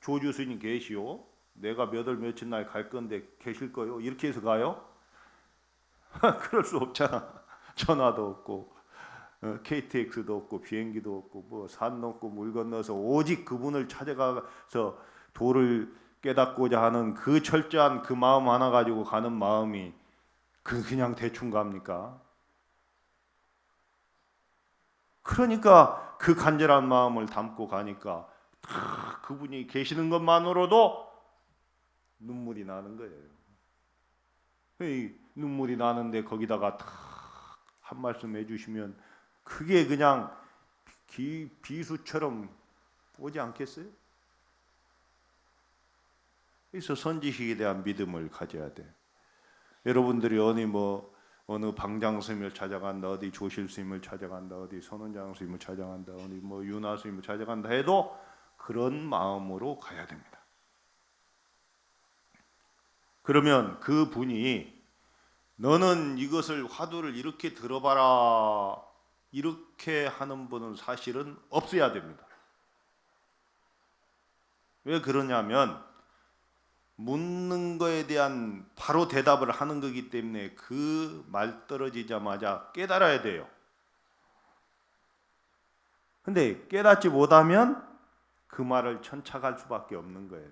조주 스님 계시오? 내가 몇 월 며칠 날 갈 건데 계실 거요? 이렇게 해서 가요? 그럴 수 없잖아. 전화도 없고 KTX도 없고 비행기도 없고 뭐 산 넘고 물 건너서 오직 그분을 찾아가서 도를 깨닫고자 하는 그 철저한 그 마음 하나 가지고 가는 마음이 그냥 대충 갑니까? 그러니까 그 간절한 마음을 담고 가니까 그분이 계시는 것만으로도 눈물이 나는 거예요. 이 눈물이 나는데 거기다가 한 말씀 해주시면 그게 그냥 비수처럼 오지 않겠어요? 그래서 선지식에 대한 믿음을 가져야 돼. 여러분들이 어느 방장 스님을 찾아간다, 어디 조실 스님을 찾아간다, 어디 선원장 스님을 찾아간다, 어디 윤화 스님을 찾아간다 해도 그런 마음으로 가야 됩니다. 그러면 그 분이 너는 이것을 화두를 이렇게 들어봐라 이렇게 하는 분은 사실은 없어야 됩니다. 왜 그러냐면 묻는 거에 대한 바로 대답을 하는 거기 때문에 그 말 떨어지자마자 깨달아야 돼요. 근데 깨닫지 못하면 그 말을 천착할 수밖에 없는 거예요.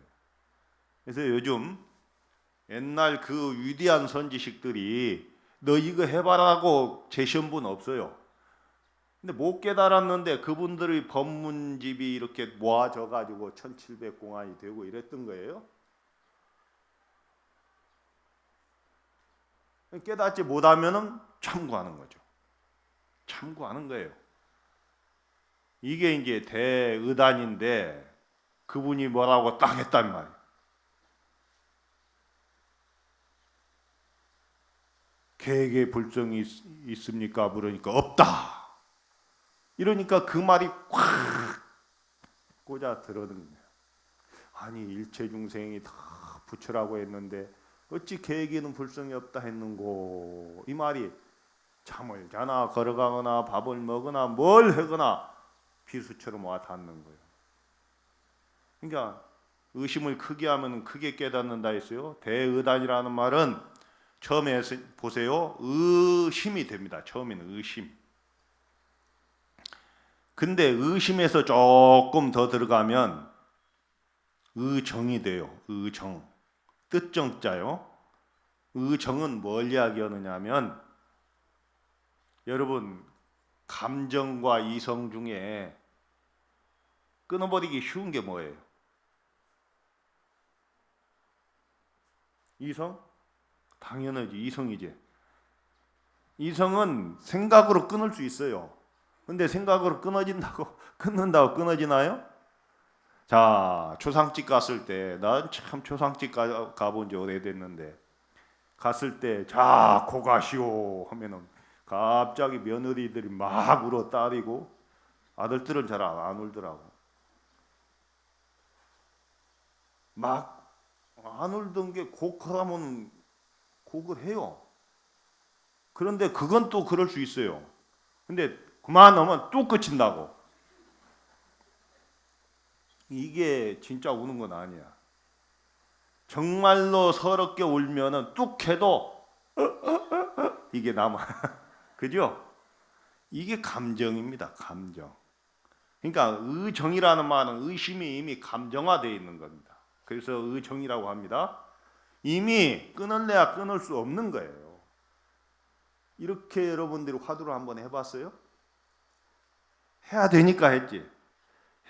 그래서 요즘 옛날 그 위대한 선지식들이 너 이거 해봐라고 제시한 분 없어요. 근데 못 깨달았는데 그분들의 법문집이 이렇게 모아져 가지고 1700공안이 되고 이랬던 거예요. 깨닫지 못하면은 참고하는 거죠. 참고하는 거예요. 이게 이제 대의단인데 그분이 뭐라고 딱 했단 말이에요. 계획에 불성이 있습니까? 물으니까 없다. 이러니까 그 말이 확 꽂아 들어오는 거예요. 아니 일체 중생이 다 부처라고 했는데 어찌 계획에는 불성이 없다 했는고. 이 말이 잠을 자나 걸어가거나 밥을 먹거나 뭘 하거나 비수처럼 와 닿는 거예요. 그러니까 의심을 크게 하면 크게 깨닫는다 했어요. 대의단이라는 말은 처음에 보세요. 의심이 됩니다. 처음에는 의심. 근데 의심에서 조금 더 들어가면 의정이 돼요. 의정. 뜻정자요. 의정은 뭘 이야기하느냐면 여러분 감정과 이성 중에 끊어버리기 쉬운 게 뭐예요? 이성? 당연하지. 이성이지. 이성은 생각으로 끊을 수 있어요. 근데 생각으로 끊는다고 끊어지나요? 자, 초상집 갔을 때, 난 참 초상집 가본 지 오래됐는데, 갔을 때, 자, 고가시오 하면은 갑자기 며느리들이 막 울어 따리고, 아들들은 잘 안 울더라고. 막 안 울던 게 곡하면 곡을 해요. 그런데 그건 또 그럴 수 있어요. 근데 그만하면 또 끝인다고. 이게 진짜 우는 건 아니야. 정말로 서럽게 울면은 뚝 해도 이게 남아. 그죠? 이게 감정입니다. 감정. 그러니까 의정이라는 말은 의심이 이미 감정화되어 있는 겁니다. 그래서 의정이라고 합니다. 이미 끊을래야 끊을 수 없는 거예요. 이렇게 여러분들이 화두를 한번 해봤어요? 해야 되니까 했지.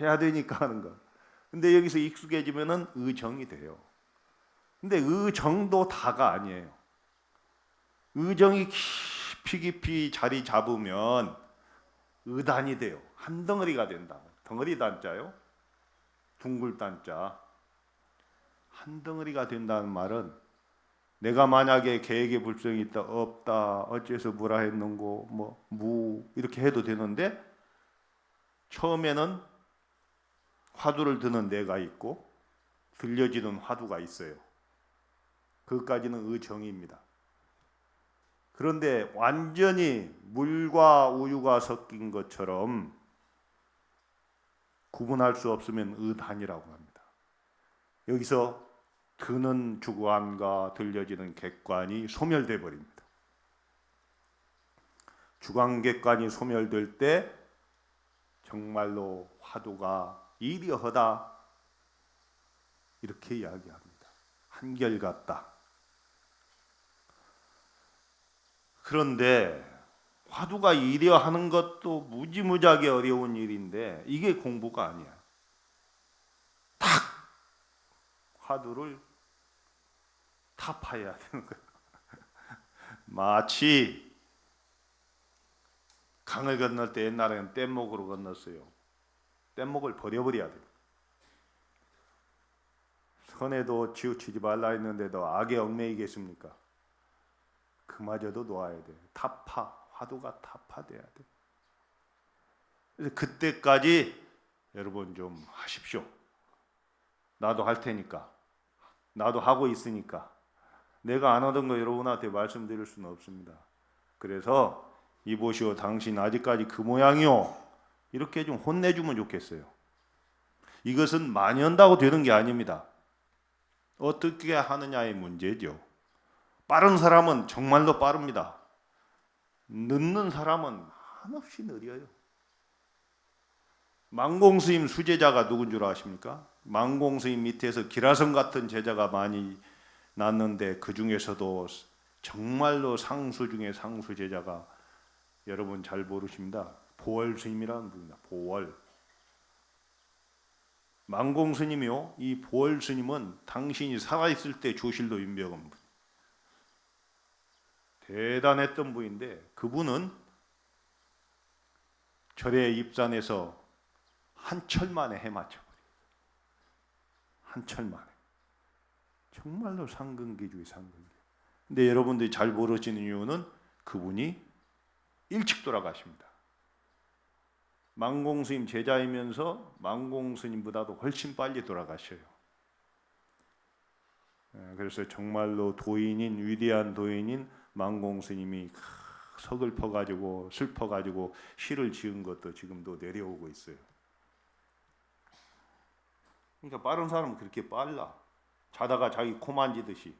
해야 되니까 하는 거. 근데 여기서 익숙해지면은 의정이 돼요. 근데 의정도 다가 아니에요. 의정이 깊이 자리 잡으면 의단이 돼요. 한 덩어리가 된다. 덩어리 단자요. 둥글 단자. 한 덩어리가 된다는 말은 내가 만약에 계획에 불성이 있다, 없다, 어째서 뭐라 했는고, 무 이렇게 해도 되는데 처음에는 화두를 드는 내가 있고 들려지는 화두가 있어요. 그것까지는 의정입니다. 그런데 완전히 물과 우유가 섞인 것처럼 구분할 수 없으면 의단이라고 합니다. 여기서 드는 주관과 들려지는 객관이 소멸돼 버립니다. 주관객관이 소멸될 때 정말로 화두가 이리허다 이렇게 이야기합니다. 한결같다. 그런데 화두가 이려 하는 것도 무지무지하게 어려운 일인데 이게 공부가 아니야. 탁 화두를 타파해야 되는 거야. 마치 강을 건널 때 옛날에는 뗏목으로 건넜어요. 뗏목을 버려버려야 돼. 선에도 치우치지 말라 했는데도 악에 얽매이겠습니까? 그마저도 놓아야 돼. 타파, 화두가 타파돼야 돼. 그래서 그때까지 여러분 좀 하십시오. 나도 할 테니까. 나도 하고 있으니까. 내가 안 하던 거 여러분한테 말씀드릴 수는 없습니다. 그래서 이보시오 당신 아직까지 그 모양이요. 이렇게 좀 혼내주면 좋겠어요. 이것은 많이 한다고 되는 게 아닙니다. 어떻게 하느냐의 문제죠. 빠른 사람은 정말로 빠릅니다. 늦는 사람은 한없이 느려요. 만공스님 수제자가 누군 줄 아십니까? 만공스님 밑에서 기라성 같은 제자가 많이 났는데 그 중에서도 정말로 상수 중에 상수 제자가 여러분 잘 모르십니다. 보월 스님이라는 분입니다. 보월. 만공 스님이요. 이 보월 스님은 당신이 살아있을 때 조실로 윤병한 분. 대단했던 분인데 그분은 절에 입산해서 한 철 만에 해맞춰버려요. 한 철 만에. 정말로 상근기주의 상근기. 근데 여러분들이 잘 모르시는 이유는 그분이 일찍 돌아가십니다. 만공스님 제자이면서 만공스님보다도 훨씬 빨리 돌아가셔요. 그래서 정말로 도인인 위대한 도인인 만공스님이 서글퍼가지고 슬퍼가지고 시를 지은 것도 지금도 내려오고 있어요. 그러니까 빠른 사람은 그렇게 빨라. 자다가 자기 코 만지듯이.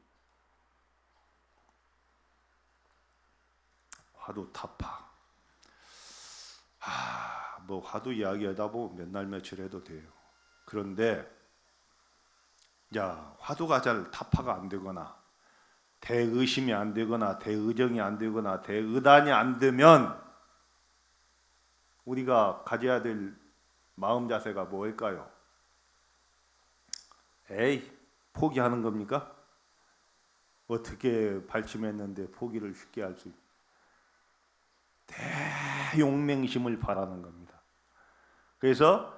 화두 타파. 뭐 화두 이야기하다 보면 몇 날 며칠 해도 돼요. 그런데 화두가 잘 타파가 안 되거나 대의심이 안 되거나 대의정이 안 되거나 대의단이 안 되면 우리가 가져야 될 마음 자세가 뭘까요? 포기하는 겁니까? 어떻게 발심했는데 포기를 쉽게 할 수 있어요? 대용맹심을 바라는 겁니다. 그래서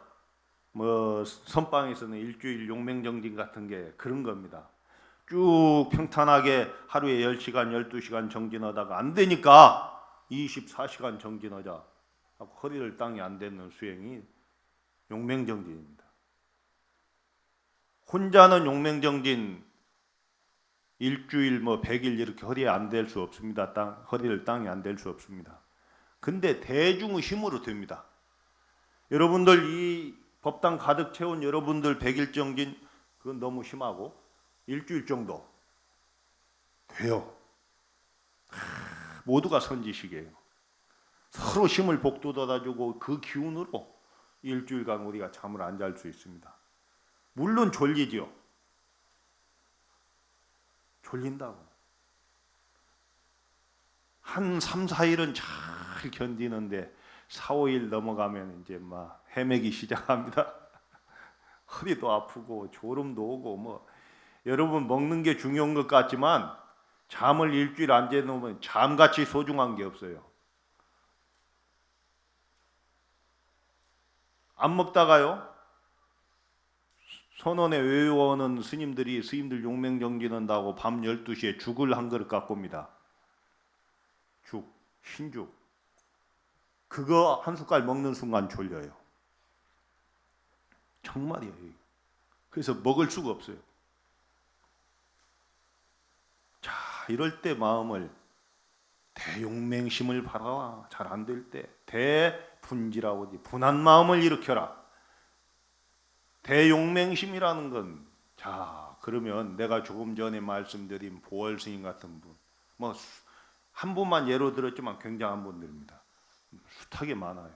뭐 선방에서는 일주일 용맹정진 같은 게 그런 겁니다. 쭉 평탄하게 하루에 10시간, 12시간 정진하다가 안 되니까 24시간 정진하자 하고 허리를 땅에 안 댔는 수행이 용맹정진입니다. 혼자는 용맹정진 일주일 100일 이렇게 허리에 안 댈 수 없습니다. 허리를 땅에 안 댈 수 없습니다. 근데 대중의 힘으로 됩니다. 여러분들 이 법당 가득 채운 여러분들 100일 정진 그건 너무 심하고 일주일 정도 돼요. 모두가 선지식이에요. 서로 힘을 복돋아주고 그 기운으로 일주일간 우리가 잠을 안 잘 수 있습니다. 물론 졸리죠. 졸린다고. 한 3, 4일은 잘 견디는데 4, 5일 넘어가면 이제 막 헤매기 시작합니다. 허리도 아프고 졸음도 오고 여러분 먹는 게 중요한 것 같지만 잠을 일주일 안 재놓으면 잠같이 소중한 게 없어요. 안 먹다가요. 선원에 외워오는 스님들 용맹정진한다고 밤 12시에 죽을 한 그릇 갖고 옵니다. 죽, 흰죽. 그거 한 숟갈 먹는 순간 졸려요. 정말이에요. 그래서 먹을 수가 없어요. 자, 이럴 때 마음을 대용맹심을 바라와. 잘 안 될 때 대분지라고 하지. 분한 마음을 일으켜라. 대용맹심이라는 건 그러면 내가 조금 전에 말씀드린 보월 스님 같은 분 한 분만 예로 들었지만 굉장한 분들입니다. 숱하게 많아요.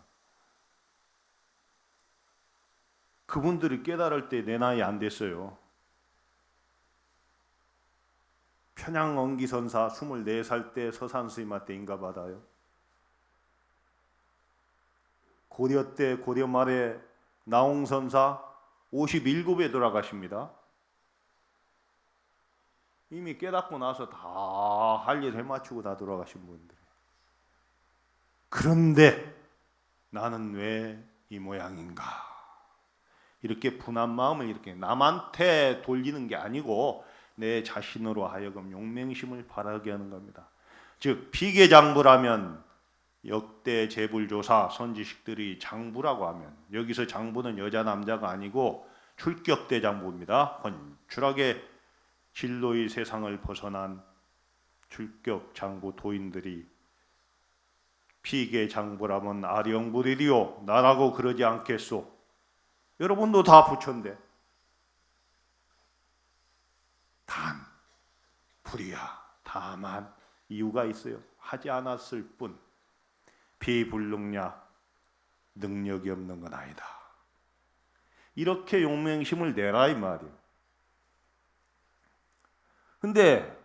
그분들이 깨달을 때 내 나이 안 됐어요. 편양언기선사 24살 때 서산 스님한테 인가받아요. 고려 때 고려 말에 나홍선사 57에 돌아가십니다. 이미 깨닫고 나서 다 할 일 해마치고 다 돌아가신 분들. 그런데 나는 왜 이 모양인가? 이렇게 분한 마음을 이렇게 남한테 돌리는 게 아니고 내 자신으로 하여금 용맹심을 발하게 하는 겁니다. 즉 피계장부라면 역대 재불조사 선지식들이 장부라고 하면 여기서 장부는 여자 남자가 아니고 출격대장부입니다. 헌출하게 진로의 세상을 벗어난 출격장부 도인들이 피계장부라면 아령불이리요 나라고 그러지 않겠소. 여러분도 다 부처인데 단 불이야. 다만 이유가 있어요. 하지 않았을 뿐 비불능냐 능력이 없는 건 아니다. 이렇게 용맹심을 내라 이 말이에요. 근데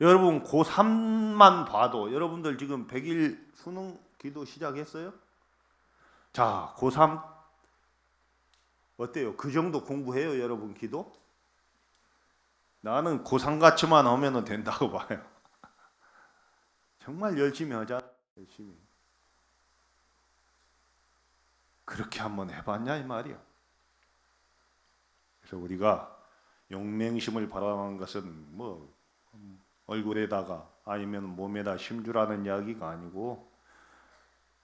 여러분 고3만 봐도 여러분들 지금 100일 수능 기도 시작했어요? 자 고3 어때요? 그 정도 공부해요 여러분 기도? 나는 고3같이만 하면 된다고 봐요. 정말 열심히 하자. 열심히. 그렇게 한번 해봤냐 이 말이야. 그래서 우리가 용맹심을 바라는 것은 뭐 얼굴에다가 아니면 몸에다 심주라는 이야기가 아니고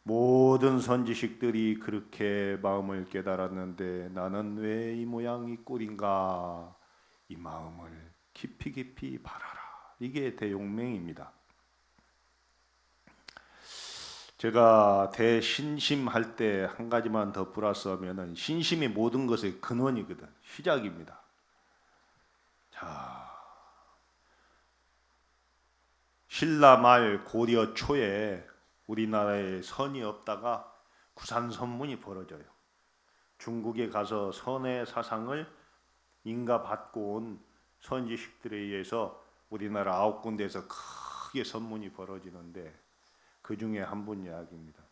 모든 선지식들이 그렇게 마음을 깨달았는데 나는 왜 이 모양이 꼴인가 이 마음을 깊이 깊이 바라라. 이게 대용맹입니다. 제가 대신심할 때 한 가지만 더 플러스하면은 신심이 모든 것의 근원이거든. 시작입니다. 자, 신라 말 고려 초에 우리나라에 선이 없다가 구산선문이 벌어져요. 중국에 가서 선의 사상을 인가받고 온 선지식들에 의해서 우리나라 9군데에서 크게 선문이 벌어지는데 그 중에 한 분 이야기입니다.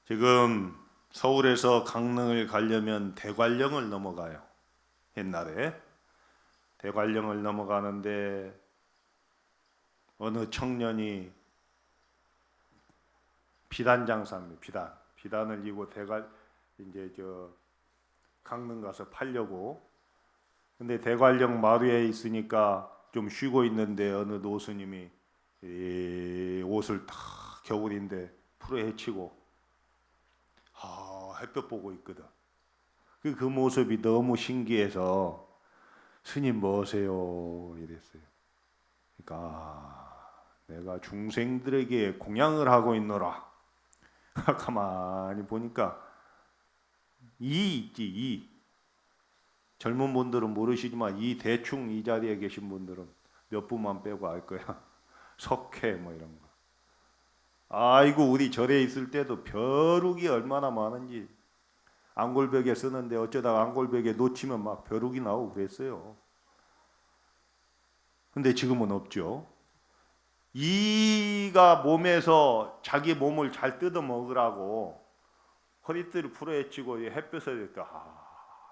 지금 서울에서 강릉을 가려면 대관령을 넘어가요. 옛날에 대관령을 넘어가는데 어느 청년이 비단 장사입니다. 비단을 이고 이제 강릉 가서 팔려고. 근데 대관령 마루에 있으니까 좀 쉬고 있는데 어느 노스님이 이 옷을 다 겨울인데 풀에 헤치고 햇볕 보고 있거든. 그 모습이 너무 신기해서 스님 뭐세요? 이랬어요. 그러니까 내가 중생들에게 공양을 하고 있노라. 가만히 보니까 이 있지 이. 젊은 분들은 모르시지만 이 대충 이 자리에 계신 분들은 몇 분만 빼고 알 거야. 석회 뭐 이런 거. 아이고 우리 절에 있을 때도 벼룩이 얼마나 많은지 안골벽에 쓰는데 어쩌다가 안골벽에 놓치면 막 벼룩이 나오고 그랬어요. 근데 지금은 없죠. 이가 몸에서 자기 몸을 잘 뜯어 먹으라고 허리띠를 풀어헤치고 햇볕에 이렇게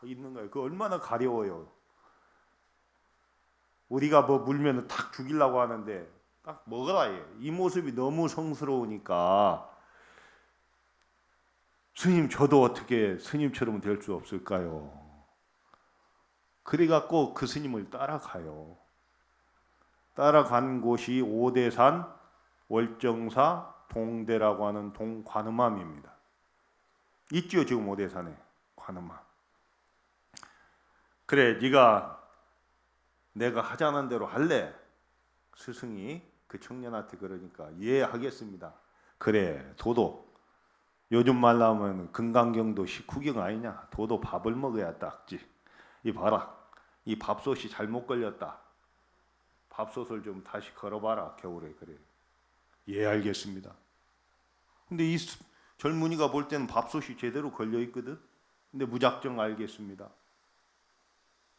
있는 거예요. 그 얼마나 가려워요. 우리가 뭐 물면 탁 죽이려고 하는데 딱 먹어라 해요. 이 모습이 너무 성스러우니까 스님 저도 어떻게 스님처럼 될 수 없을까요? 그래갖고 그 스님을 따라가요. 따라간 곳이 오대산 월정사 동대라고 하는 동관음암입니다. 있죠 지금 오대산에 관음암. 그래 내가 하자는 대로 할래? 스승이 그 청년한테 그러니까 예 하겠습니다. 그래 도도 요즘 말 나오면 금강경도 식후경 아니냐. 도도 밥을 먹어야 딱지. 이 봐라 이 밥솥이 잘못 걸렸다. 밥솥을 좀 다시 걸어봐라 겨울에. 그래 예 알겠습니다. 근데 이 젊은이가 볼 때는 밥솥이 제대로 걸려 있거든. 근데 무작정 알겠습니다.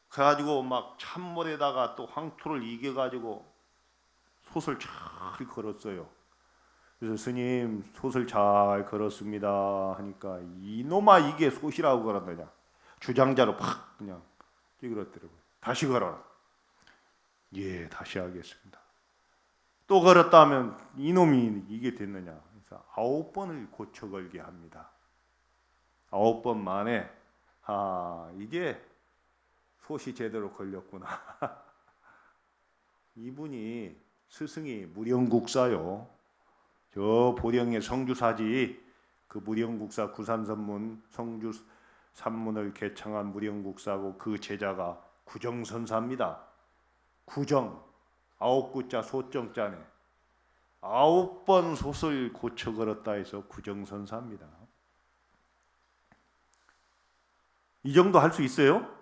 그래가지고 막 찬물에다가 또 황토를 이겨가지고 솥을 잘 걸었어요. 그래서 스님 솥을 잘 걸었습니다 하니까 이놈아 이게 솥이라고 걸었느냐 주장자로 팍 그냥 찌그러뜨리고 다시 걸어라. 예, 다시 하겠습니다. 또 걸었다 하면 이놈이 이게 됐느냐. 그래서 9번을 고쳐 걸게 합니다. 9번 만에 이게 솥이 제대로 걸렸구나. 이분이 스승이 무령국사요. 저 보령의 성주사지 그 무령국사 구산선문 성주 산문을 개창한 무령국사고 그 제자가 구정선사입니다. 구정 9구자 소정자네 9번 솥을 고쳐 걸었다 해서 구정선사입니다. 이 정도 할 수 있어요?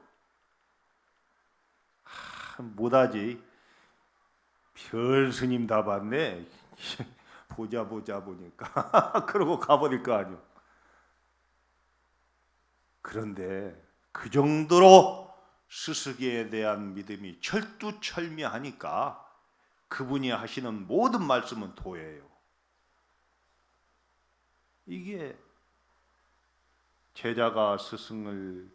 못하지. 별 스님 다 봤네. 보자 보니까 그러고 가버릴 거 아니요. 그런데 그 정도로 스승에 대한 믿음이 철두철미하니까 그분이 하시는 모든 말씀은 도예요. 이게 제자가 스승을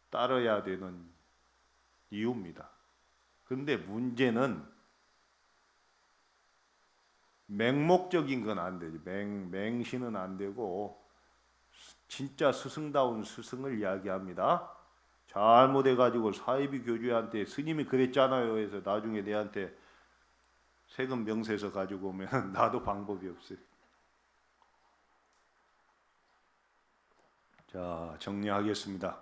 따라야 되는 이유입니다. 그런데 문제는 맹목적인 건 안 되지. 맹신은 안 되고 진짜 스승다운 스승을 이야기합니다. 잘못해가지고 사이비 교주한테 스님이 그랬잖아요 해서 나중에 내한테 세금 명세서 가지고 오면 나도 방법이 없어요. 자, 정리하겠습니다.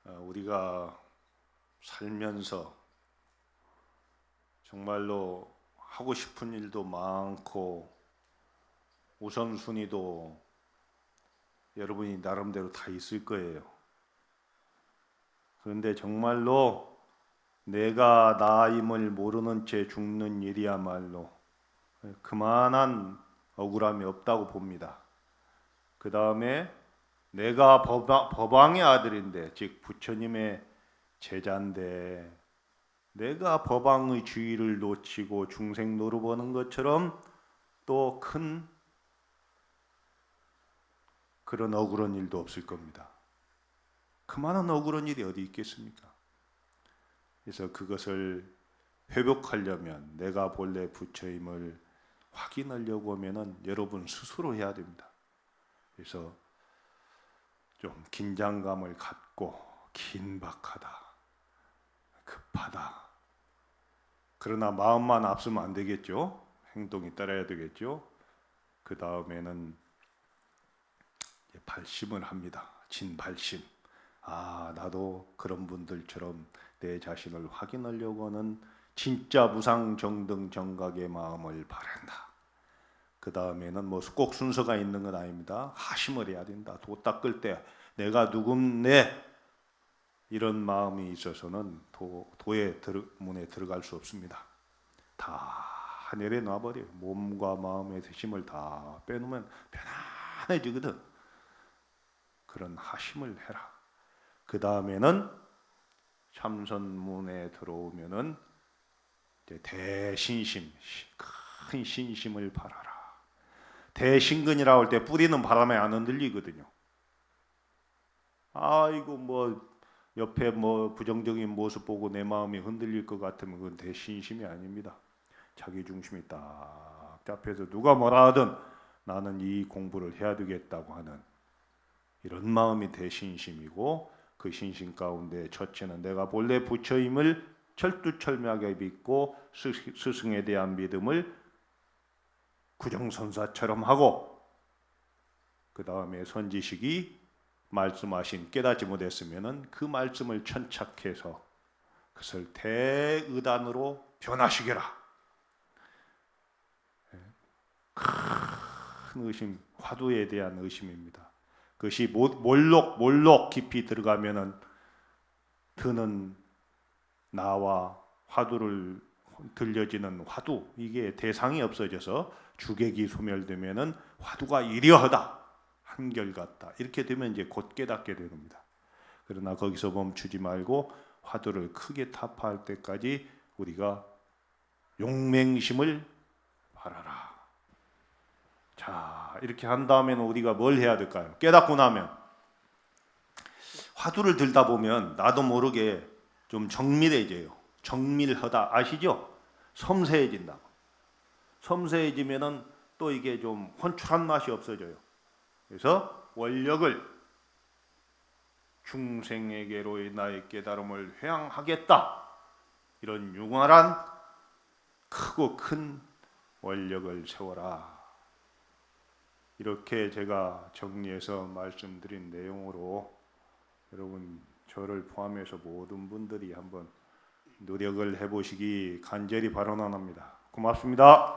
우리가 살면서 정말로 하고 싶은 일도 많고 우선순위도 여러분이 나름대로 다 있을 거예요. 그런데 정말로 내가 나임을 모르는 채 죽는 일이야말로 그만한 억울함이 없다고 봅니다. 그 다음에 내가 법왕의 아들인데 즉 부처님의 제자인데 내가 법왕의 주의를 놓치고 중생 노릇보는 것처럼 또 큰 그런 억울한 일도 없을 겁니다. 그만한 억울한 일이 어디 있겠습니까? 그래서 그것을 회복하려면 내가 본래 부처임을 확인하려고 하면은 여러분 스스로 해야 됩니다. 그래서 좀 긴장감을 갖고 긴박하다, 급하다. 그러나 마음만 앞서면 안 되겠죠. 행동이 따라야 되겠죠. 그 다음에는 발심을 합니다. 진발심. 나도 그런 분들처럼 내 자신을 확인하려고 하는 진짜 무상정등 정각의 마음을 바란다. 그 다음에는 뭐 꼭 순서가 있는 건 아닙니다. 하심을 해야 된다. 도 닦을 때 내가 누굽네 이런 마음이 있어서는 도의 문에 들어갈 수 없습니다. 다 내려놔 버려요. 몸과 마음의 힘을 다 빼놓으면 편안해지거든. 그런 하심을 해라. 그 다음에는 참선문에 들어오면은 이제 대신심, 큰 신심을 바라라. 대신근이라고 할 때 뿌리는 바람에 안 흔들리거든요. 이거 뭐 옆에 뭐 부정적인 모습 보고 내 마음이 흔들릴 것 같으면 그건 대신심이 아닙니다. 자기 중심이 딱 잡혀서 누가 뭐라 하든 나는 이 공부를 해야 되겠다고 하는 이런 마음이 대신심이고 그 신심 가운데 첫째는 내가 본래 부처임을 철두철미하게 믿고 스승에 대한 믿음을 구정선사처럼 하고 그 다음에 선지식이 말씀하신 깨닫지 못했으면은 그 말씀을 천착해서 그것을 대의단으로 변화시켜라. 큰 의심, 화두에 대한 의심입니다. 그것이 몰록 깊이 들어가면은 드는 나와 화두를 들려지는 화두 이게 대상이 없어져서 주객이 소멸되면은 화두가 이려하다 한결같다 이렇게 되면 이제 곧 깨닫게 됩니다. 그러나 거기서 멈추지 말고 화두를 크게 타파할 때까지 우리가 용맹심을 바라라. 자, 이렇게 한 다음에는 우리가 뭘 해야 될까요? 깨닫고 나면 화두를 들다 보면 나도 모르게 좀 정밀해져요. 정밀하다 아시죠? 섬세해진다. 섬세해지면은 또 이게 좀 혼쭐한 맛이 없어져요. 그래서 원력을 중생에게로의 나의 깨달음을 회양하겠다. 이런 융활한 크고 큰 원력을 세워라. 이렇게 제가 정리해서 말씀드린 내용으로 여러분 저를 포함해서 모든 분들이 한번 노력을 해보시기 간절히 발언합니다. 고맙습니다.